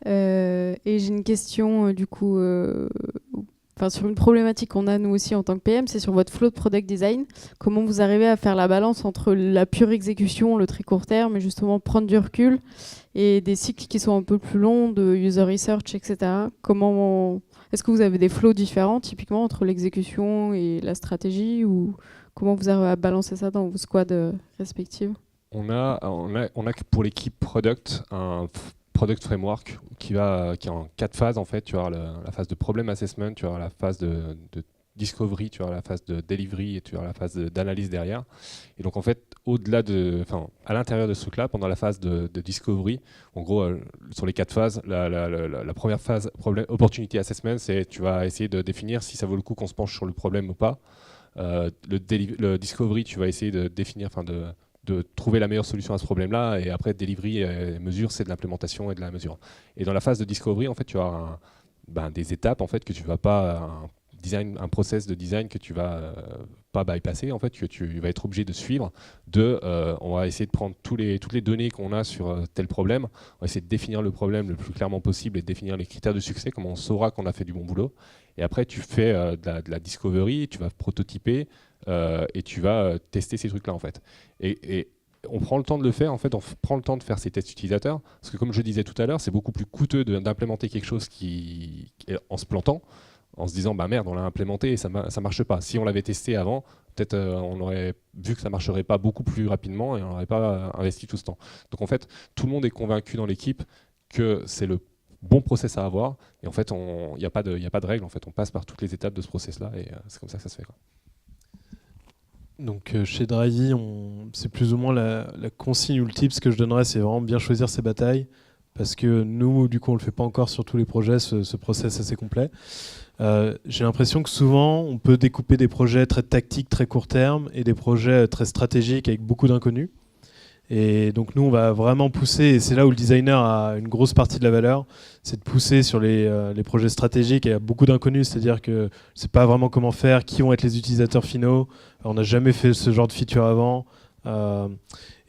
et j'ai une question du coup sur une problématique qu'on a nous aussi en tant que PM, c'est sur votre flow de product design. Comment vous arrivez à faire la balance entre la pure exécution, le très court terme, et justement prendre du recul, et des cycles qui sont un peu plus longs de user research, etc. Est-ce que vous avez des flows différents typiquement entre l'exécution et la stratégie, ou comment vous arrivez à balancer ça dans vos squads respectives ? On a pour l'équipe product un product framework qui est en 4 phases en fait. Tu as la phase de problem assessment, tu as la phase de discovery, tu as la phase de delivery et tu as la phase d'analyse derrière. Et donc en fait, à l'intérieur de ce truc-là, pendant la phase de discovery, en gros, sur les 4 phases, la première phase, opportunity assessment, c'est tu vas essayer de définir si ça vaut le coup qu'on se penche sur le problème ou pas. Le discovery, tu vas essayer de définir, de trouver la meilleure solution à ce problème-là, et après delivery, mesure, c'est de l'implémentation et de la mesure. Et dans la phase de discovery, en fait, tu as des étapes en fait que tu vas pas un process de design que tu vas pas bypasser, en fait, que tu vas être obligé de suivre. On va essayer de prendre toutes les données qu'on a sur tel problème, on va essayer de définir le problème le plus clairement possible et de définir les critères de succès, comment on saura qu'on a fait du bon boulot. Et après, tu fais de la discovery, tu vas prototyper et tu vas tester ces trucs-là, en fait. Et on prend le temps de le faire, en fait, on prend le temps de faire ces tests utilisateurs, parce que comme je disais tout à l'heure, c'est beaucoup plus coûteux d'implémenter quelque chose en se plantant, en se disant bah merde, on l'a implémenté et ça marche pas. Si on l'avait testé avant, peut-être on aurait vu que ça marcherait pas beaucoup plus rapidement et on n'aurait pas investi tout ce temps. Donc en fait, tout le monde est convaincu dans l'équipe que c'est le bon process à avoir, et en fait, il n'y a pas de règle, en fait, on passe par toutes les étapes de ce process-là, et c'est comme ça que ça se fait, quoi. Donc chez Drivey, c'est plus ou moins la consigne ou le tips que je donnerais, c'est vraiment bien choisir ses batailles, parce que nous, du coup, on le fait pas encore sur tous les projets, ce process assez complet. J'ai l'impression que souvent, on peut découper des projets très tactiques, très court terme, et des projets très stratégiques avec beaucoup d'inconnus. Et donc nous, on va vraiment pousser, et c'est là où le designer a une grosse partie de la valeur, c'est de pousser sur les projets stratégiques. Et il y a beaucoup d'inconnus, c'est-à-dire que je ne sais pas vraiment comment faire, qui vont être les utilisateurs finaux, on n'a jamais fait ce genre de feature avant.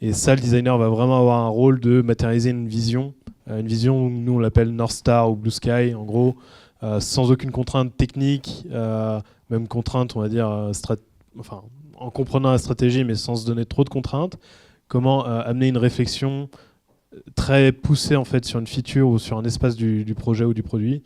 Et ça, le designer va vraiment avoir un rôle de matérialiser une vision, nous on l'appelle North Star ou Blue Sky, en gros, sans aucune contrainte technique, même contrainte, on va dire, en comprenant la stratégie, mais sans se donner trop de contraintes. Comment amener une réflexion très poussée en fait sur une feature ou sur un espace du projet ou du produit,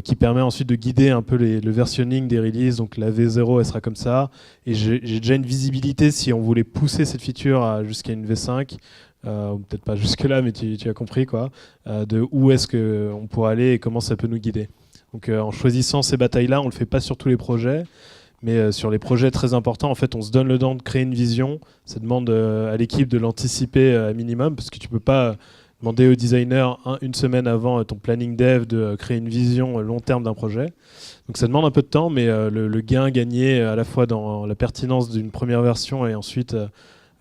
qui permet ensuite de guider un peu le versionning des releases. Donc la V0 elle sera comme ça, et j'ai déjà une visibilité si on voulait pousser cette feature jusqu'à une V5, peut-être pas jusque là, mais tu as compris quoi, de où est-ce qu'on pourrait aller et comment ça peut nous guider. Donc en choisissant ces batailles là, on le fait pas sur tous les projets, mais sur les projets très importants, en fait, on se donne le temps de créer une vision. Ça demande à l'équipe de l'anticiper à minimum, parce que tu ne peux pas demander au designer une semaine avant ton planning dev de créer une vision long terme d'un projet. Donc ça demande un peu de temps, mais le gain gagné à la fois dans la pertinence d'une première version et ensuite,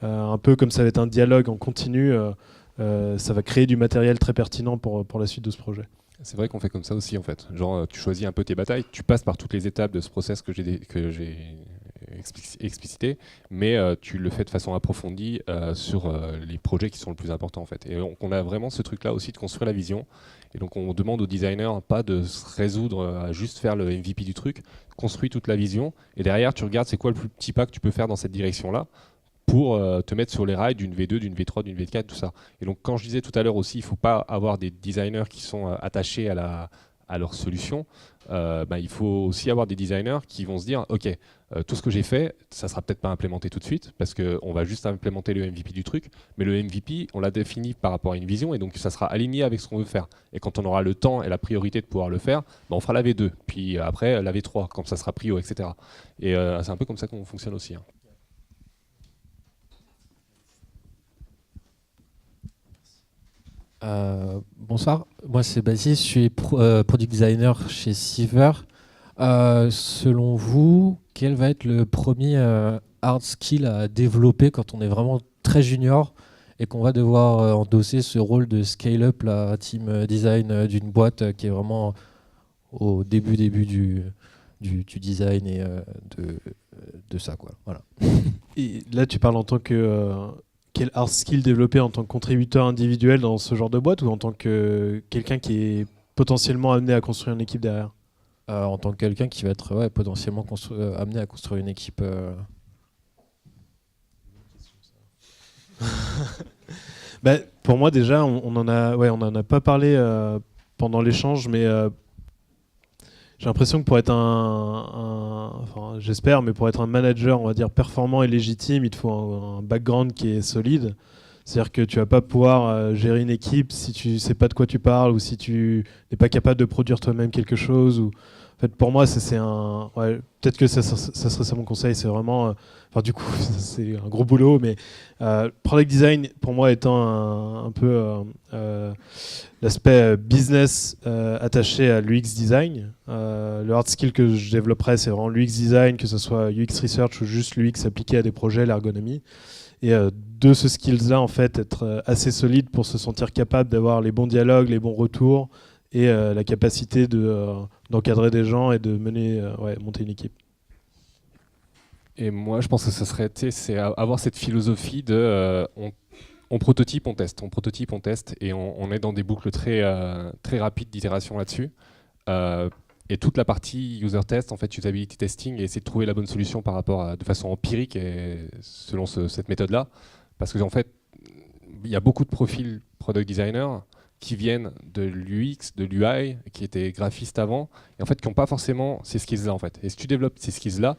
un peu comme ça va être un dialogue en continu, ça va créer du matériel très pertinent pour la suite de ce projet. C'est vrai qu'on fait comme ça aussi, en fait. Genre, tu choisis un peu tes batailles, tu passes par toutes les étapes de ce process que j'ai explicité, mais tu le fais de façon approfondie sur les projets qui sont le plus importants, en fait. Et on a vraiment ce truc-là aussi de construire la vision. Et donc, on demande aux designers pas de se résoudre à juste faire le MVP du truc, construis toute la vision, et derrière, tu regardes c'est quoi le plus petit pas que tu peux faire dans cette direction-là, pour te mettre sur les rails d'une V2, d'une V3, d'une V4, tout ça. Et donc, quand je disais tout à l'heure aussi, il ne faut pas avoir des designers qui sont attachés à leur solution. Il faut aussi avoir des designers qui vont se dire, OK, tout ce que j'ai fait, ça ne sera peut-être pas implémenté tout de suite, parce qu'on va juste implémenter le MVP du truc, mais le MVP, on l'a défini par rapport à une vision, et donc ça sera aligné avec ce qu'on veut faire. Et quand on aura le temps et la priorité de pouvoir le faire, on fera la V2, puis après la V3, quand ça sera prio, etc. Et c'est un peu comme ça qu'on fonctionne aussi, hein. Bonsoir, moi c'est Baptiste, je suis product designer chez Seaver. Selon vous, quel va être le premier hard skill à développer quand on est vraiment très junior et qu'on va devoir endosser ce rôle de scale-up, la team design d'une boîte qui est vraiment au début du design et de ça, quoi. Voilà. Et là tu parles en tant que... quel hard skill développer en tant que contributeur individuel dans ce genre de boîte, ou en tant que quelqu'un qui est potentiellement amené à construire une équipe derrière ? En tant que quelqu'un qui va être potentiellement amené à construire une équipe. Pour moi déjà, on en a pas parlé pendant l'échange, mais j'ai l'impression que pour être j'espère, mais pour être un manager, on va dire, performant et légitime, il te faut un background qui est solide. C'est-à-dire que tu vas pas pouvoir gérer une équipe si tu sais pas de quoi tu parles, ou si tu n'es pas capable de produire toi-même quelque chose. En fait, pour moi, peut-être que ça serait ça mon conseil. C'est vraiment, du coup, c'est un gros boulot, mais product design, pour moi, étant un peu l'aspect business attaché à l'UX design. Le hard skill que je développerais, c'est vraiment l'UX design, que ce soit UX research ou juste l'UX appliqué à des projets, l'ergonomie. Et de ce skills-là, en fait, être assez solide pour se sentir capable d'avoir les bons dialogues, les bons retours et la capacité d'encadrer des gens et de monter une équipe. Et moi, je pense que ça serait, c'est avoir cette philosophie de on prototype, on teste, on prototype, on teste, et on est dans des boucles très rapides d'itération là-dessus. Et toute la partie user test, en fait, usability testing, et essayer de trouver la bonne solution par rapport de façon empirique et selon cette méthode-là. Parce que en fait, il y a beaucoup de profils product designer qui viennent de l'UX, de l'UI, qui étaient graphistes avant, et en fait, qui n'ont pas forcément ces skills-là, en fait. Et si tu développes ces skills-là,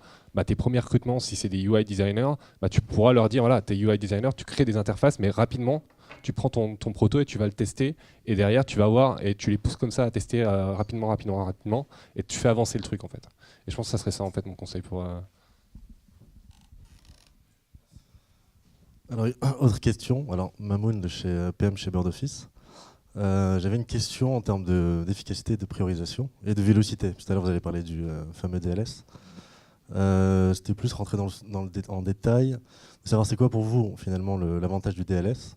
tes premiers recrutements, si c'est des UI designers, tu pourras leur dire, voilà, t'es UI designer, tu crées des interfaces, mais rapidement, tu prends ton proto et tu vas le tester, et derrière tu vas voir et tu les pousses comme ça à tester rapidement, et tu fais avancer le truc en fait. Et je pense que ça serait ça en fait mon conseil pour... Alors, autre question, alors Mamoun de chez PM chez Bird Office. J'avais une question en termes d'efficacité, de priorisation et de vélocité. Tout à l'heure vous avez parlé du fameux DLS. C'était plus rentrer en détail, de savoir c'est quoi pour vous finalement l'avantage du DLS.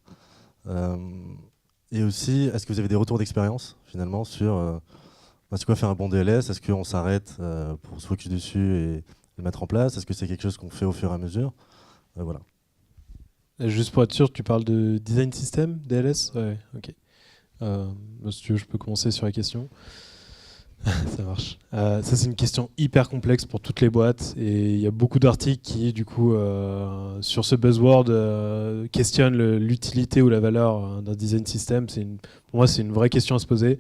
Et aussi, est-ce que vous avez des retours d'expérience finalement sur c'est quoi faire un bon DLS? Est-ce qu'on s'arrête pour se focus dessus et le mettre en place? Est-ce que c'est quelque chose qu'on fait au fur et à mesure? Voilà. Juste pour être sûr, tu parles de design system, DLS? Ouais, ok. Si tu veux, je peux commencer sur la question. Ça marche. Ça, c'est une question hyper complexe pour toutes les boîtes et il y a beaucoup d'articles qui, du coup, sur ce buzzword, questionnent l'utilité ou la valeur d'un design system. Pour moi, c'est une vraie question à se poser.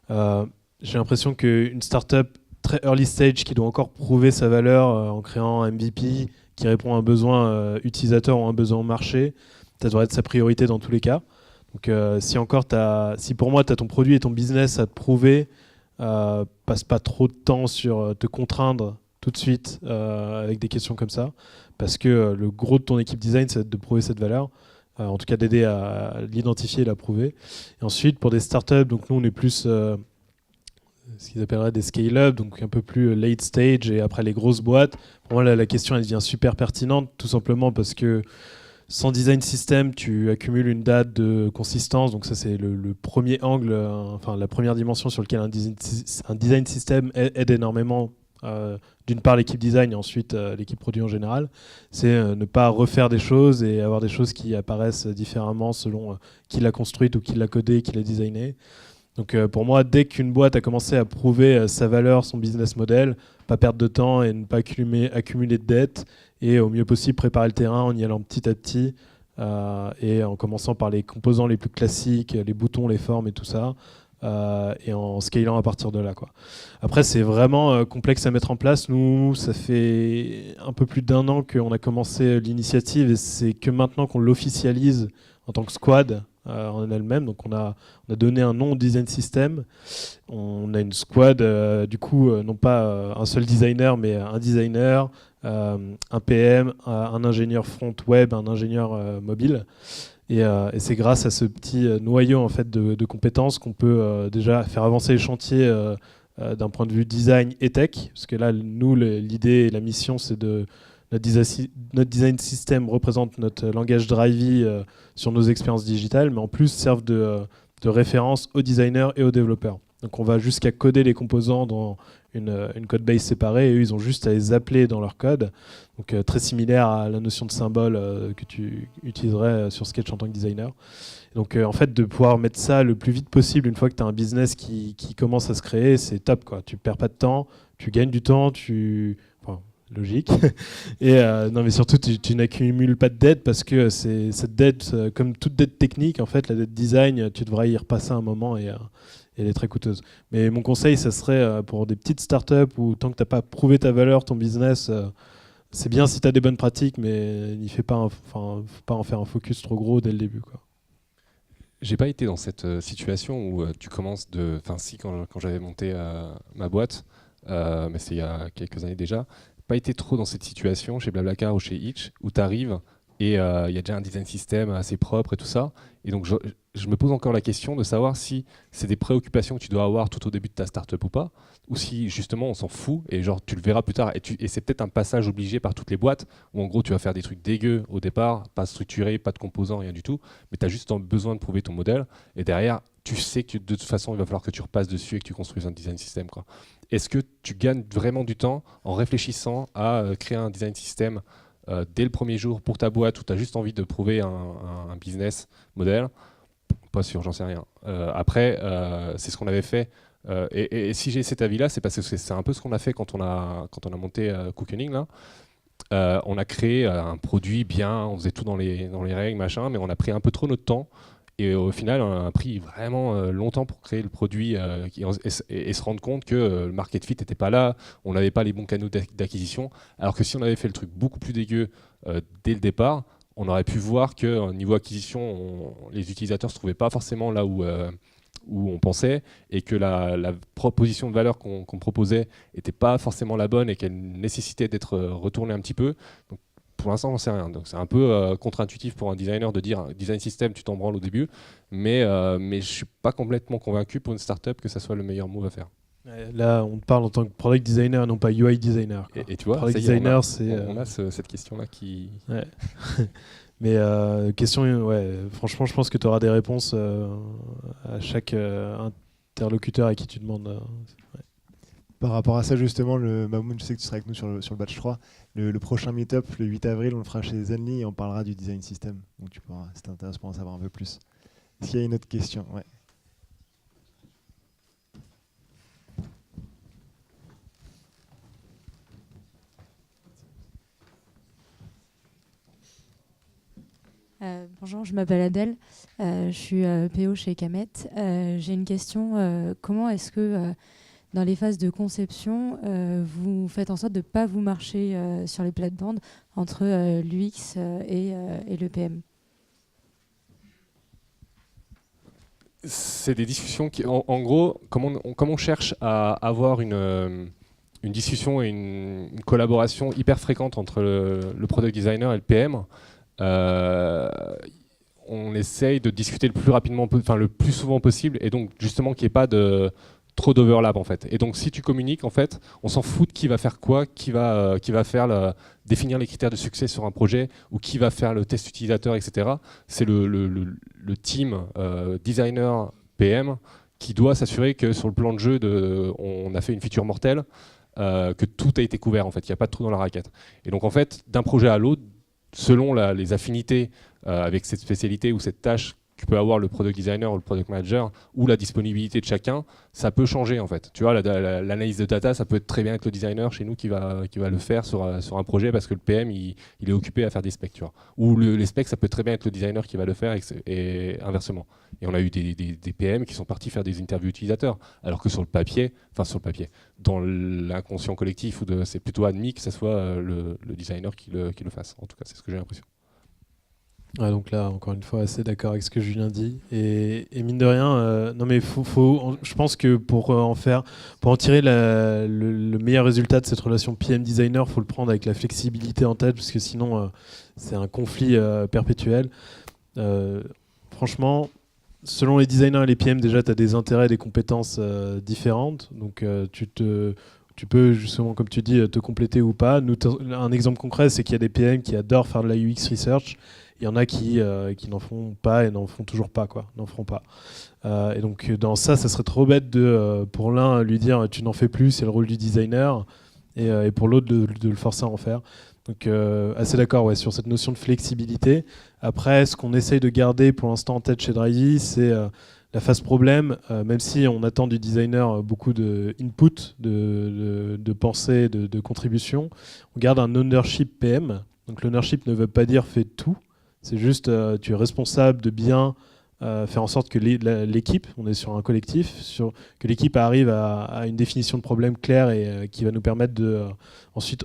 J'ai l'impression qu'une startup très early stage qui doit encore prouver sa valeur en créant un MVP qui répond à un besoin utilisateur ou à un besoin marché, ça devrait être sa priorité dans tous les cas. Donc, si pour moi, tu as ton produit et ton business à te prouver, passe pas trop de temps sur te contraindre tout de suite avec des questions comme ça, parce que le gros de ton équipe design, c'est de prouver cette valeur, en tout cas d'aider à l'identifier et la prouver. Et ensuite, pour des startups, donc nous on est plus ce qu'ils appelleraient des scale-up, donc un peu plus late stage, et après les grosses boîtes. Pour moi, là, la question elle devient super pertinente, tout simplement parce que sans design system, tu accumules une date de consistance, donc ça c'est le premier angle, la première dimension sur laquelle un design system aide énormément, d'une part l'équipe design et ensuite l'équipe produit en général, c'est ne pas refaire des choses et avoir des choses qui apparaissent différemment selon qui l'a construite ou qui l'a codée, qui l'a designée. Donc pour moi, dès qu'une boîte a commencé à prouver sa valeur, son business model, pas perdre de temps et ne pas accumuler de dettes, et au mieux possible préparer le terrain en y allant petit à petit et en commençant par les composants les plus classiques, les boutons, les formes et tout ça, et en scalant à partir de là, quoi. Après, c'est vraiment complexe à mettre en place. Nous, ça fait un peu plus d'1 an qu'on a commencé l'initiative et c'est que maintenant qu'on l'officialise en tant que squad en elle-même. Donc on a donné un nom au design system. On a une squad, du coup, non pas un seul designer, mais un designer, un PM, un ingénieur front web, un ingénieur mobile. Et c'est grâce à ce petit noyau en fait, de compétences qu'on peut déjà faire avancer les chantiers d'un point de vue design et tech. Parce que là, nous, l'idée et la mission, c'est notre design system représente notre langage Drivey sur nos expériences digitales, mais en plus servent de référence aux designers et aux développeurs. Donc on va jusqu'à coder les composants dans une code base séparée et eux ils ont juste à les appeler dans leur code. Donc très similaire à la notion de symbole que tu utiliserais sur Sketch en tant que designer. Donc en fait de pouvoir mettre ça le plus vite possible une fois que tu as un business qui commence à se créer, c'est top, quoi. Tu perds pas de temps, tu gagnes du temps, logique. Et non, mais surtout, tu n'accumules pas de dette parce que c'est cette dette, comme toute dette technique, en fait, la dette design, tu devrais y repasser un moment et elle est très coûteuse. Mais mon conseil, ça serait pour des petites startups où tant que tu n'as pas prouvé ta valeur, ton business, c'est bien si tu as des bonnes pratiques, mais n'y fais pas, faut pas en faire un focus trop gros dès le début, quoi. J'ai pas été dans cette situation où tu commences de... Enfin si, quand j'avais monté ma boîte, mais c'est il y a quelques années déjà, pas été trop dans cette situation chez Blablacar ou chez Itch, où tu arrives et il y a déjà un design system assez propre et tout ça. Et donc je me pose encore la question de savoir si c'est des préoccupations que tu dois avoir tout au début de ta startup ou pas, ou si justement on s'en fout et genre tu le verras plus tard. Et c'est peut-être un passage obligé par toutes les boîtes, où en gros tu vas faire des trucs dégueux au départ, pas structurés, pas de composants, rien du tout, mais tu as juste besoin de prouver ton modèle. Et derrière, tu sais que de toute façon il va falloir que tu repasses dessus et que tu construises un design system, quoi. Est-ce que tu gagnes vraiment du temps en réfléchissant à créer un design system dès le premier jour pour ta boîte, où tu as juste envie de prouver un business model? Pas sûr, j'en sais rien. Après, c'est ce qu'on avait fait. Et si j'ai cet avis-là, c'est parce que c'est un peu ce qu'on a fait quand on a monté Cookening, là. On a créé un produit bien, on faisait tout dans les règles, machin, mais on a pris un peu trop notre temps. Et au final, on a pris vraiment longtemps pour créer le produit et se rendre compte que le market fit n'était pas là, on n'avait pas les bons canaux d'acquisition. Alors que si on avait fait le truc beaucoup plus dégueu dès le départ, on aurait pu voir que niveau acquisition, les utilisateurs ne se trouvaient pas forcément là où on pensait, et que la proposition de valeur qu'on proposait n'était pas forcément la bonne et qu'elle nécessitait d'être retournée un petit peu. Donc, pour l'instant, j'en sais rien. Donc, c'est un peu contre-intuitif pour un designer de dire design system, tu t'en branles au début, mais je ne suis pas complètement convaincu pour une startup que ça soit le meilleur move à faire. Là, on te parle en tant que product designer, non pas UI designer. Et tu vois, product ça y est, designer, on a cette question-là qui... Ouais. Mais question, ouais, franchement, je pense que tu auras des réponses à chaque interlocuteur à qui tu demandes. Ouais. Par rapport à ça, justement, Mamoun, je sais que tu seras avec nous sur le batch 3. Le prochain meet-up, le 8 avril, on le fera chez Zenly et on parlera du design system. Donc tu pourras, si t'intéresse, pour en savoir un peu plus. Est-ce qu'il y a une autre question? Ouais. Bonjour, je m'appelle Adèle, je suis PO chez Camet. J'ai une question, comment est-ce que dans les phases de conception, vous faites en sorte de ne pas vous marcher sur les plates-bandes entre l'UX et le PM? C'est des discussions qui, en gros, comme on cherche à avoir une discussion et une collaboration hyper fréquente entre le product designer et le PM, on essaye de discuter le plus rapidement, le plus souvent possible, et donc justement qu'il n'y ait pas trop d'overlap en fait. Et donc si tu communiques, en fait, on s'en fout de qui va faire quoi, qui va faire définir les critères de succès sur un projet, ou qui va faire le test utilisateur, etc. C'est le team designer PM qui doit s'assurer que sur le plan de jeu, on a fait une feature mortelle, que tout a été couvert en fait, qu'il n'y a pas de trou dans la raquette. Et donc en fait, d'un projet à l'autre, selon les affinités avec cette spécialité ou cette tâche que peut avoir le product designer ou le product manager, ou la disponibilité de chacun, ça peut changer en fait. Tu vois, l'analyse de data, ça peut être très bien être le designer chez nous qui va le faire sur un projet, parce que le PM il est occupé à faire des specs, tu vois. Ou les specs, ça peut très bien être le designer qui va le faire, et inversement. Et on a eu des PM qui sont partis faire des interviews utilisateurs, alors que sur le papier, dans l'inconscient collectif, c'est plutôt admis que ce soit le designer qui le fasse. En tout cas, c'est ce que j'ai l'impression. Ouais, donc là, encore une fois, assez d'accord avec ce que Julien dit. Et mine de rien, non mais je pense que pour en tirer le meilleur résultat de cette relation PM-designer, il faut le prendre avec la flexibilité en tête, parce que sinon, c'est un conflit perpétuel. Franchement, selon les designers et les PM, déjà, tu as des intérêts et des compétences différentes. Donc, tu peux justement, comme tu dis, te compléter ou pas. Un exemple concret, c'est qu'il y a des PM qui adorent faire de la UX research. Il y en a qui n'en font pas et n'en font toujours pas, n'en feront pas. Et donc dans ça serait trop bête pour l'un lui dire tu n'en fais plus, c'est le rôle du designer, et pour l'autre de le forcer à en faire. Donc assez d'accord sur cette notion de flexibilité. Après, ce qu'on essaye de garder pour l'instant en tête chez Drivey, c'est la phase problème, même si on attend du designer beaucoup de input, de pensée, de contribution, on garde un ownership PM. Donc l'ownership ne veut pas dire fais tout. C'est juste, tu es responsable de bien faire en sorte que l'équipe, on est sur un collectif, que l'équipe arrive à une définition de problème claire et qui va nous permettre de ensuite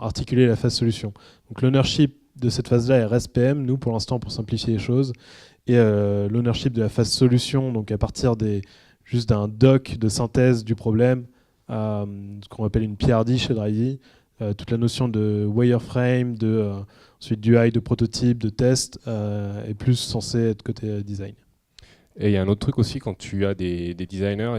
articuler la phase solution. Donc l'ownership de cette phase-là est reste PM, nous pour l'instant pour simplifier les choses, et l'ownership de la phase solution, donc à partir juste d'un doc de synthèse du problème, ce qu'on appelle une PRD chez Drivey. Toute la notion de wireframe, ensuite d'UI, de prototype, de test, est plus censée être côté design. Et il y a un autre truc aussi, quand tu as des designers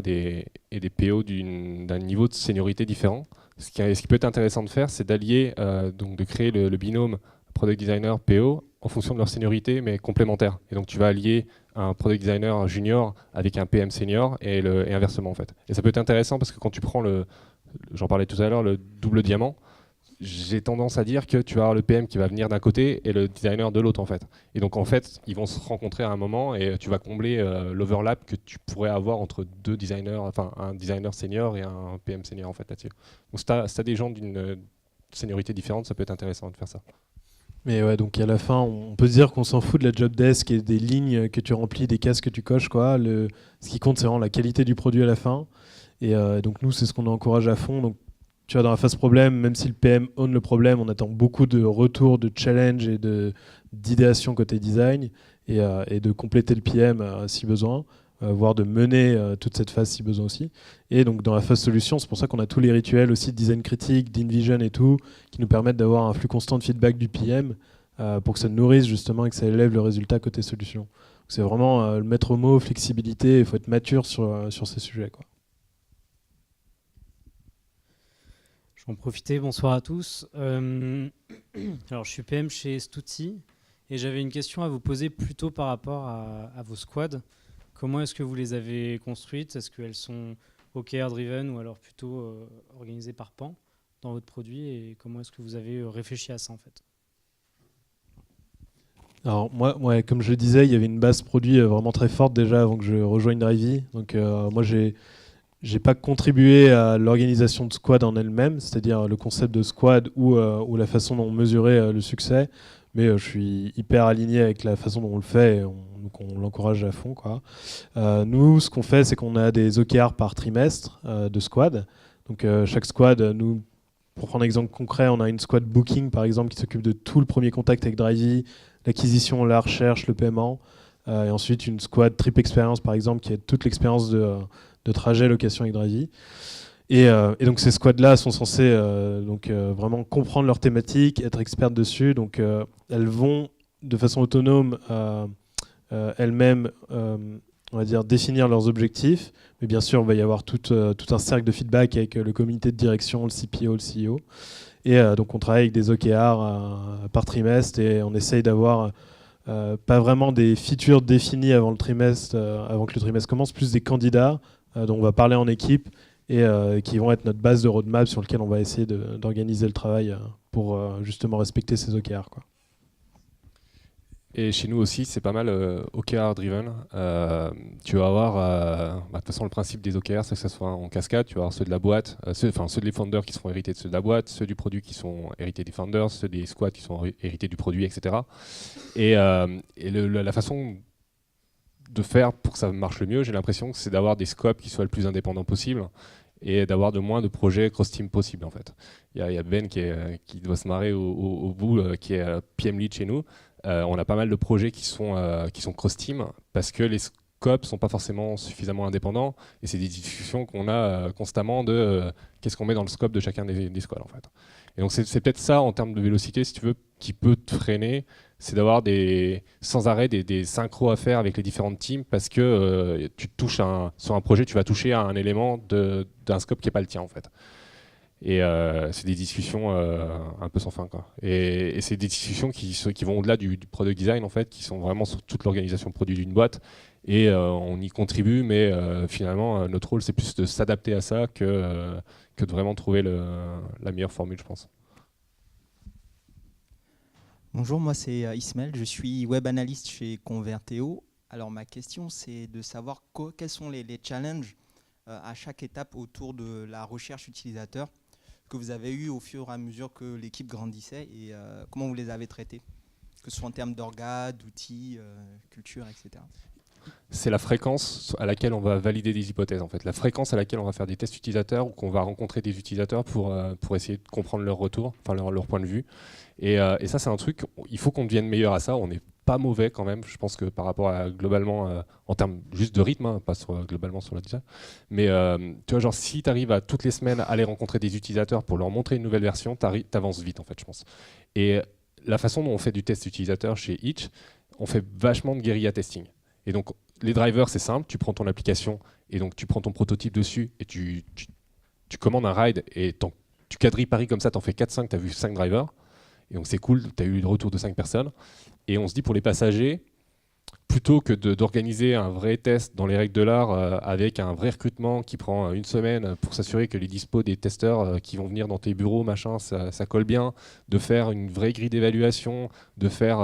et des PO d'un niveau de seniorité différent, ce qui peut être intéressant de faire, c'est d'allier, donc de créer le binôme product designer PO en fonction de leur seniorité, mais complémentaire. Et donc tu vas allier un product designer junior avec un PM senior et inversement en fait. Et ça peut être intéressant parce que quand tu prends j'en parlais tout à l'heure, le double diamant, j'ai tendance à dire que tu vas avoir le PM qui va venir d'un côté et le designer de l'autre en fait. Et donc en fait, ils vont se rencontrer à un moment et tu vas combler l'overlap que tu pourrais avoir entre deux designers, enfin un designer senior et un PM senior en fait là-dessus. Donc si tu as des gens d'une seniorité différente, ça peut être intéressant de faire ça. Mais ouais, donc à la fin, on peut se dire qu'on s'en fout de la job desk et des lignes que tu remplis, des cases que tu coches, quoi. Ce qui compte, c'est vraiment la qualité du produit à la fin. Et donc nous, c'est ce qu'on encourage à fond. Donc tu vois, dans la phase problème, même si le PM own le problème, on attend beaucoup de retours, de challenge et d'idéation côté design et de compléter le PM si besoin, voire de mener toute cette phase si besoin aussi. Et donc dans la phase solution, c'est pour ça qu'on a tous les rituels aussi de design critique, d'InVision et tout, qui nous permettent d'avoir un flux constant de feedback du PM pour que ça nourrisse justement et que ça élève le résultat côté solution. C'est vraiment le maître mot, flexibilité, il faut être mature sur ces sujets, quoi. Je vais en profiter, bonsoir à tous. Alors, je suis PM chez Stutzy et j'avais une question à vous poser plutôt par rapport à vos squads. Comment est-ce que vous les avez construites? Est-ce qu'elles sont OKR-driven ou alors plutôt organisées par pan dans votre produit? Et comment est-ce que vous avez réfléchi à ça en fait? Alors moi, comme je le disais, il y avait une base produit vraiment très forte déjà avant que je rejoigne Drivey. Donc moi, j'ai pas contribué à l'organisation de squad en elle-même, c'est-à-dire le concept de squad ou la façon dont on mesurait le succès, mais je suis hyper aligné avec la façon dont on le fait et donc on l'encourage à fond, quoi. Nous, ce qu'on fait, c'est qu'on a des OKR par trimestre de squad. Donc chaque squad, nous, pour prendre un exemple concret, on a une squad booking par exemple qui s'occupe de tout le premier contact avec Drivey, l'acquisition, la recherche, le paiement, et ensuite une squad trip experience par exemple qui est toute l'expérience de trajet location avec Drivey. Et donc ces squads-là sont censés vraiment comprendre leur thématique, être expertes dessus. Donc elles vont de façon autonome elles-mêmes, on va dire, définir leurs objectifs. Mais bien sûr, il va y avoir tout un cercle de feedback avec le comité de direction, le CPO, le CEO. Et donc on travaille avec des OKR par trimestre et on essaye d'avoir pas vraiment des features définies avant que le trimestre commence, plus des candidats dont on va parler en équipe et qui vont être notre base de roadmap sur lequel on va essayer d'organiser le travail pour justement respecter ces OKR, quoi. Et chez nous aussi, c'est pas mal OKR driven. Tu vas avoir, de toute façon, le principe des OKR, c'est que ça soit en cascade. Tu vas avoir ceux de la boîte, ceux des founders qui seront hérités de ceux de la boîte, ceux du produit qui sont hérités des founders, ceux des squads qui sont hérités du produit, etc. Et la façon de faire pour que ça marche le mieux, j'ai l'impression que c'est d'avoir des scopes qui soient le plus indépendants possible et d'avoir de moins de projets cross-team possible en fait. Il y a Ben qui doit se marrer au bout, qui est PM lead chez nous. On a pas mal de projets qui sont cross-team parce que les scopes sont pas forcément suffisamment indépendants et c'est des discussions qu'on a constamment de qu'est-ce qu'on met dans le scope de chacun des squads en fait. Et donc c'est peut-être ça en termes de vélocité, si tu veux, qui peut te freiner, c'est d'avoir sans arrêt des synchros à faire avec les différentes teams parce que tu touches sur un projet, tu vas toucher à un élément d'un scope qui n'est pas le tien en fait. Et c'est des discussions un peu sans fin, quoi. Et c'est des discussions qui vont au-delà du product design en fait, qui sont vraiment sur toute l'organisation produit d'une boîte. Et on y contribue, mais finalement notre rôle c'est plus de s'adapter à ça que de vraiment trouver la meilleure formule, je pense. Bonjour, moi c'est Ismaël, je suis web analyste chez Converteo. Alors ma question c'est de savoir quels sont les challenges à chaque étape autour de la recherche utilisateur que vous avez eu au fur et à mesure que l'équipe grandissait et comment vous les avez traités, que ce soit en termes d'orgas, d'outils, culture, etc. C'est la fréquence à laquelle on va valider des hypothèses en fait, la fréquence à laquelle on va faire des tests utilisateurs ou qu'on va rencontrer des utilisateurs pour essayer de comprendre leur retour, enfin leur point de vue. Et ça c'est un truc, il faut qu'on devienne meilleur à ça, on n'est pas mauvais quand même. Je pense que par rapport à globalement, en termes juste de rythme, hein, pas globalement sur la design. Mais tu vois, genre si tu arrives à toutes les semaines aller rencontrer des utilisateurs pour leur montrer une nouvelle version, tu avances vite en fait, je pense. Et la façon dont on fait du test utilisateur chez Itch, on fait vachement de guérilla testing. Et donc les drivers, c'est simple, tu prends ton application et donc tu prends ton prototype dessus et tu commandes un ride et tu quadrilles Paris comme ça, tu en fais 4-5, tu as vu 5 drivers. Et donc c'est cool, tu as eu le retour de 5 personnes. Et on se dit pour les passagers, plutôt que d'organiser un vrai test dans les règles de l'art avec un vrai recrutement qui prend une semaine pour s'assurer que les dispos des testeurs qui vont venir dans tes bureaux, machin, ça colle bien, de faire une vraie grille d'évaluation, de faire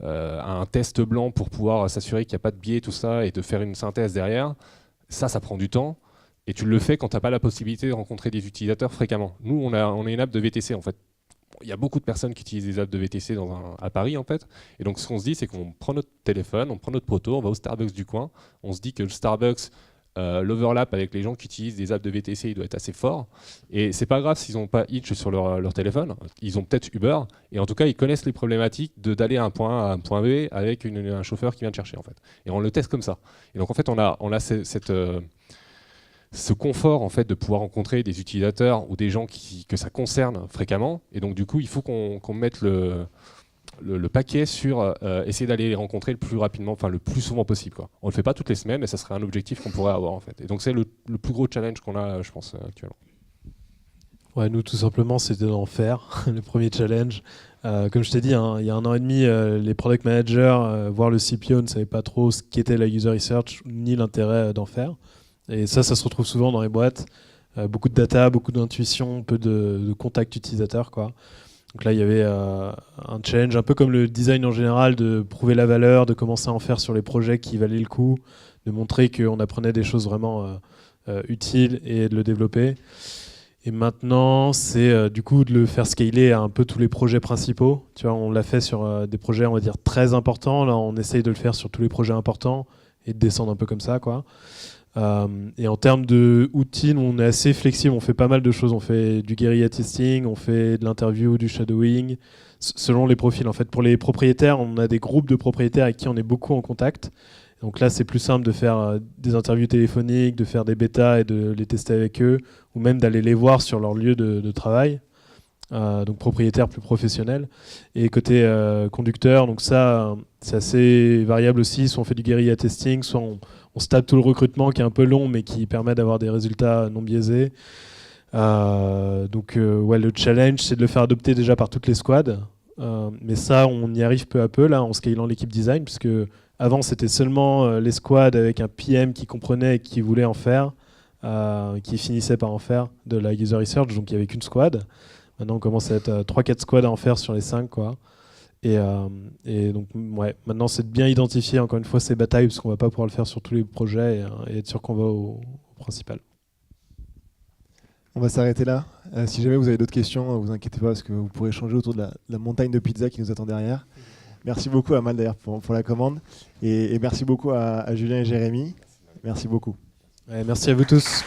un test blanc pour pouvoir s'assurer qu'il n'y a pas de biais, tout ça, et de faire une synthèse derrière, ça prend du temps. Et tu le fais quand tu n'as pas la possibilité de rencontrer des utilisateurs fréquemment. Nous, on est une app de VTC en fait. Il y a beaucoup de personnes qui utilisent des apps de VTC à Paris en fait. Et donc ce qu'on se dit, c'est qu'on prend notre téléphone, on prend notre proto, on va au Starbucks du coin. On se dit que le Starbucks, l'overlap avec les gens qui utilisent des apps de VTC, il doit être assez fort. Et c'est pas grave s'ils n'ont pas Itch sur leur téléphone. Ils ont peut-être Uber. Et en tout cas, ils connaissent les problématiques d'aller à un point A à un point B avec un chauffeur qui vient te chercher en fait. Et on le teste comme ça. Et donc en fait, on a ce confort en fait de pouvoir rencontrer des utilisateurs ou des gens que ça concerne fréquemment, et donc du coup il faut qu'on mette le paquet sur essayer d'aller les rencontrer le plus rapidement, enfin le plus souvent possible quoi. On le fait pas toutes les semaines, mais ça serait un objectif qu'on pourrait avoir en fait, et donc c'est le plus gros challenge qu'on a je pense actuellement. Ouais, nous tout simplement c'était d'en faire le premier challenge. Comme je t'ai dit, hein, il y a 1 an et demi, les product managers, voire le CPO ne savaient pas trop ce qu'était la user research ni l'intérêt d'en faire. Et ça se retrouve souvent dans les boîtes. Beaucoup de data, beaucoup d'intuition, peu de contact utilisateur, quoi. Donc là, il y avait un challenge, un peu comme le design en général, de prouver la valeur, de commencer à en faire sur les projets qui valaient le coup, de montrer qu'on apprenait des choses vraiment utiles et de le développer. Et maintenant, c'est du coup de le faire scaler à un peu tous les projets principaux. Tu vois, on l'a fait sur des projets, on va dire, très importants. Là, on essaye de le faire sur tous les projets importants et de descendre un peu comme ça, quoi. Et en termes d'outils, on est assez flexible, on fait pas mal de choses, on fait du guerrilla testing, on fait de l'interview, du shadowing, selon les profils. En fait, pour les propriétaires, on a des groupes de propriétaires avec qui on est beaucoup en contact. Donc là, c'est plus simple de faire des interviews téléphoniques, de faire des bêtas et de les tester avec eux, ou même d'aller les voir sur leur lieu de travail. Donc propriétaires plus professionnels. Et côté conducteur, donc ça, c'est assez variable aussi. Soit on fait du guerrilla testing, soit on se tape tout le recrutement qui est un peu long, mais qui permet d'avoir des résultats non biaisés. Donc ouais, le challenge, c'est de le faire adopter déjà par toutes les squads. Mais ça, on y arrive peu à peu, là, en scalant l'équipe design, puisque avant, c'était seulement les squads avec un PM qui comprenait et qui voulait en faire, qui finissait par en faire de la user research, donc il n'y avait qu'une squad. Maintenant, on commence à être 3-4 squads à en faire sur les 5, quoi. Et donc, ouais, maintenant, c'est de bien identifier, encore une fois, ces batailles, parce qu'on ne va pas pouvoir le faire sur tous les projets et être sûr qu'on va au principal. On va s'arrêter là. Si jamais vous avez d'autres questions, ne vous inquiétez pas, parce que vous pourrez échanger autour de la montagne de pizza qui nous attend derrière. Merci beaucoup à Mal d'ailleurs pour la commande. Et merci beaucoup à Julien et Jérémy. Merci beaucoup. Ouais, merci à vous tous.